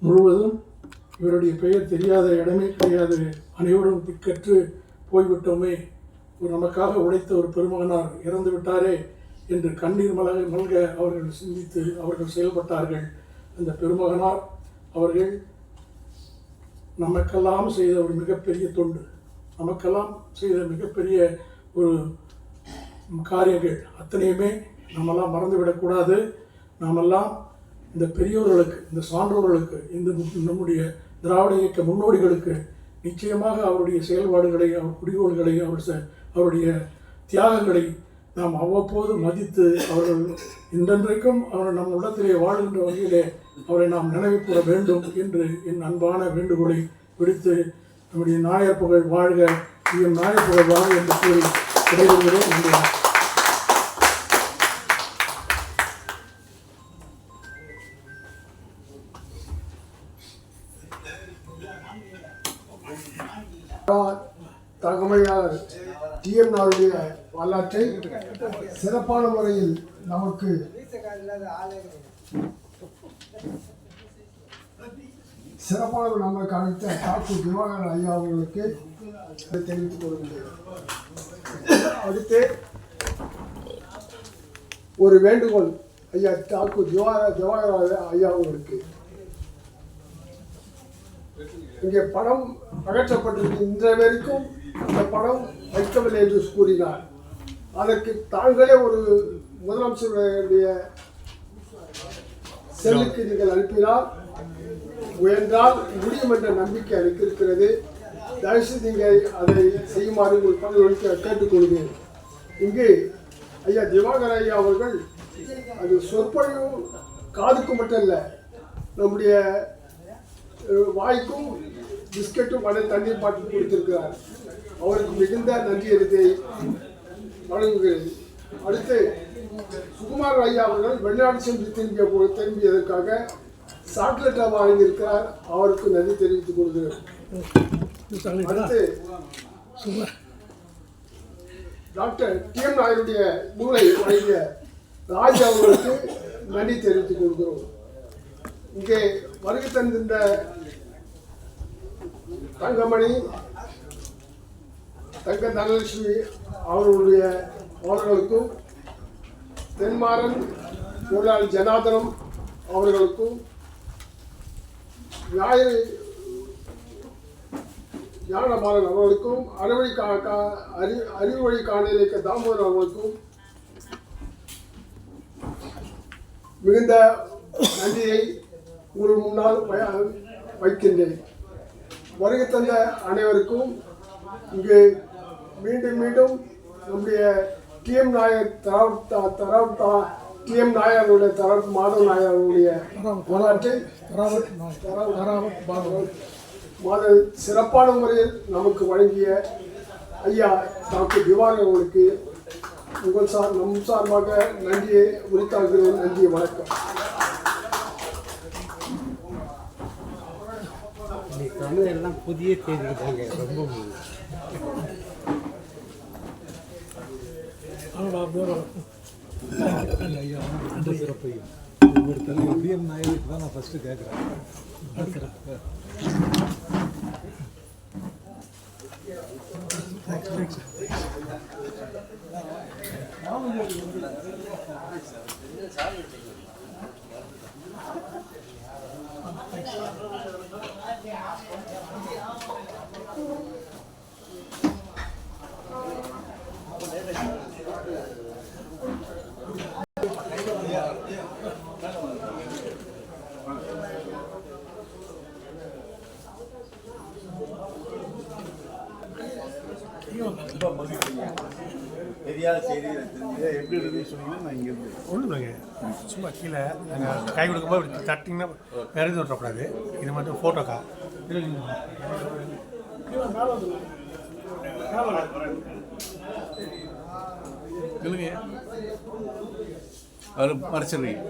முழுவதும் இவருடைய பெயர் தெரியாத இடமே கிடையாது. அனைவரும் திக்கற்று போய்விட்டோமே, ஒரு நமக்காக உழைத்த ஒரு பெருமகனார் இறந்து விட்டாரே என்று கண்ணீர் மல்க அவர்கள் சிந்தித்து அவர்கள் செயல்பட்டார்கள். அந்த பெருமகனார் அவர்கள் நமக்கெல்லாம் செய்த ஒரு மிகப்பெரிய தொண்டு, நமக்கெல்லாம் செய்த மிகப்பெரிய ஒரு காரியங்கள் அத்தனையுமே நாமெல்லாம் மறந்துவிடக்கூடாது. நாமெல்லாம் இந்த பெரியோர்களுக்கு, இந்த சான்றோர்களுக்கு, இந்த நம்முடைய திராவிட இயக்க முன்னோடிகளுக்கு நிச்சயமாக அவருடைய செயல்பாடுகளை, அவர் குறிக்கோள்களை, அவருடைய தியாகங்களை நாம் அவ்வப்போது மதித்து அவர்கள் இன்றென்றைக்கும் அவர் நம் இடத்திலே வாழ்கின்ற வகையிலே அவரை நாம் நினைவு கூற வேண்டும் என்று என் அன்பான வேண்டுகோளை விடுத்து நம்முடைய நாயர் புகழ் வாழ்க, டி.எம். நாயர் புகழ் வாழ்க என்று கூறி விடைபெறுகிறேன். நன்றி.
தகமையாளர் டி.எம். நாயுடைய வரலாற்றை சிறப்பான முறையில் நமக்கு அளித்த டாக்டர் திவாகர் ஐயா அவர்களுக்கு தெரிவித்துக் கொள்கின்றேன். அடுத்து ஒரு வேண்டுகோள் ஐயா டாக்டர் திவாகர் ஐயா அவர்களுக்கு. இங்கே படம் அகற்றப்பட்டிருக்கு. இன்றைய வரைக்கும் அந்த படம் வைக்கவில்லை என்று கூறினார். அதற்கு தாங்களே ஒரு முதலமைச்சருடைய செல்லுக்கு நீங்கள் அனுப்பினால் முயன்றால் முடியும் என்ற நம்பிக்கை எனக்கு இருக்கிறது. தயவுசெய்து நீங்கள் அதை செய்யுமாறு உங்கள் பணிகளுக்கு கேட்டுக்கொள்கிறேன். இங்கு ஐயா திவாகர் ஐயா அவர்கள் அது சொற்பொழிவும் காதுக்கு மட்டும் இல்லை, நம்முடைய வாய்க்கும் பிஸ்கட்டும் வடை தண்ணீர் பாட்டில் கொடுத்திருக்கிறார். அவருக்கு மிகுந்த நன்றியறிதை வழங்குகிறேன். அடுத்து சுகுமார் ஐயா அவர்கள் வெளிநாடு சென்று திரும்பியதற்காக சாக்லேட்டா வழங்கியிருக்கிறார். அவருக்கு நன்றி தெரிவித்துக் கொள்கிறேன். அடுத்து டாக்டர் டி.எம். நாயருடைய நூலை வழங்கிய ராஜ் அவர்களுக்கு நன்றி தெரிவித்துக் கொள்கிறோம். இங்கே வருகை தந்திருந்த தங்கமணி, தங்க தனலட்சுமி அவர்களுக்கும், தென்மாறன் தொழிலாளி ஜனார்தனம் அவர்களுக்கும், ஞானபாலன் அவர்களுக்கும், அறிவழி காணலிக்க தாமோதர் அவர்களுக்கும் மிகுந்த நன்றியை உங்கள் முன்னால் வைக்கின்றேன். வருகை தந்த அனைவருக்கும் இங்கு மீண்டும் மீண்டும் நம்முடைய டி.எம். நாயர் டி.எம். நாயருடைய மாதவ நாயருடைய வரலாற்றை சிறப்பான முறையில் நமக்கு வழங்கிய ஐயா டாக்டர் திவாகர் அவர்களுக்கு நம் சார்பாக நன்றியை உரித்தாக்குகிறேன். நன்றி, வணக்கம்.
எல்லாம் புதிய செய்திருக்காங்க. ரொம்ப சிறப்பையும் ஒரு தலைவர் டி.எம். நாயருக்கு தான் நான் ஃபஸ்ட்டு கேட்குறேன்.
தெரியாத செய்திகளை தெரிஞ்சு எப்படி எழுதி சொன்னீங்கன்னா நான் இங்கேருந்து
ஒன்றும் இல்லைங்க, சும்மா கீழே நாங்கள் கை கொடுக்கும்போது இப்படி தட்டிங்கன்னா நிறைய விட்டுறக்கூடாது. இது மட்டும் ஃபோட்டோக்கா
சொல்லுங்க அவர் மறைச்சிடுறீங்க.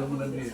ரொம்ப நன்றி.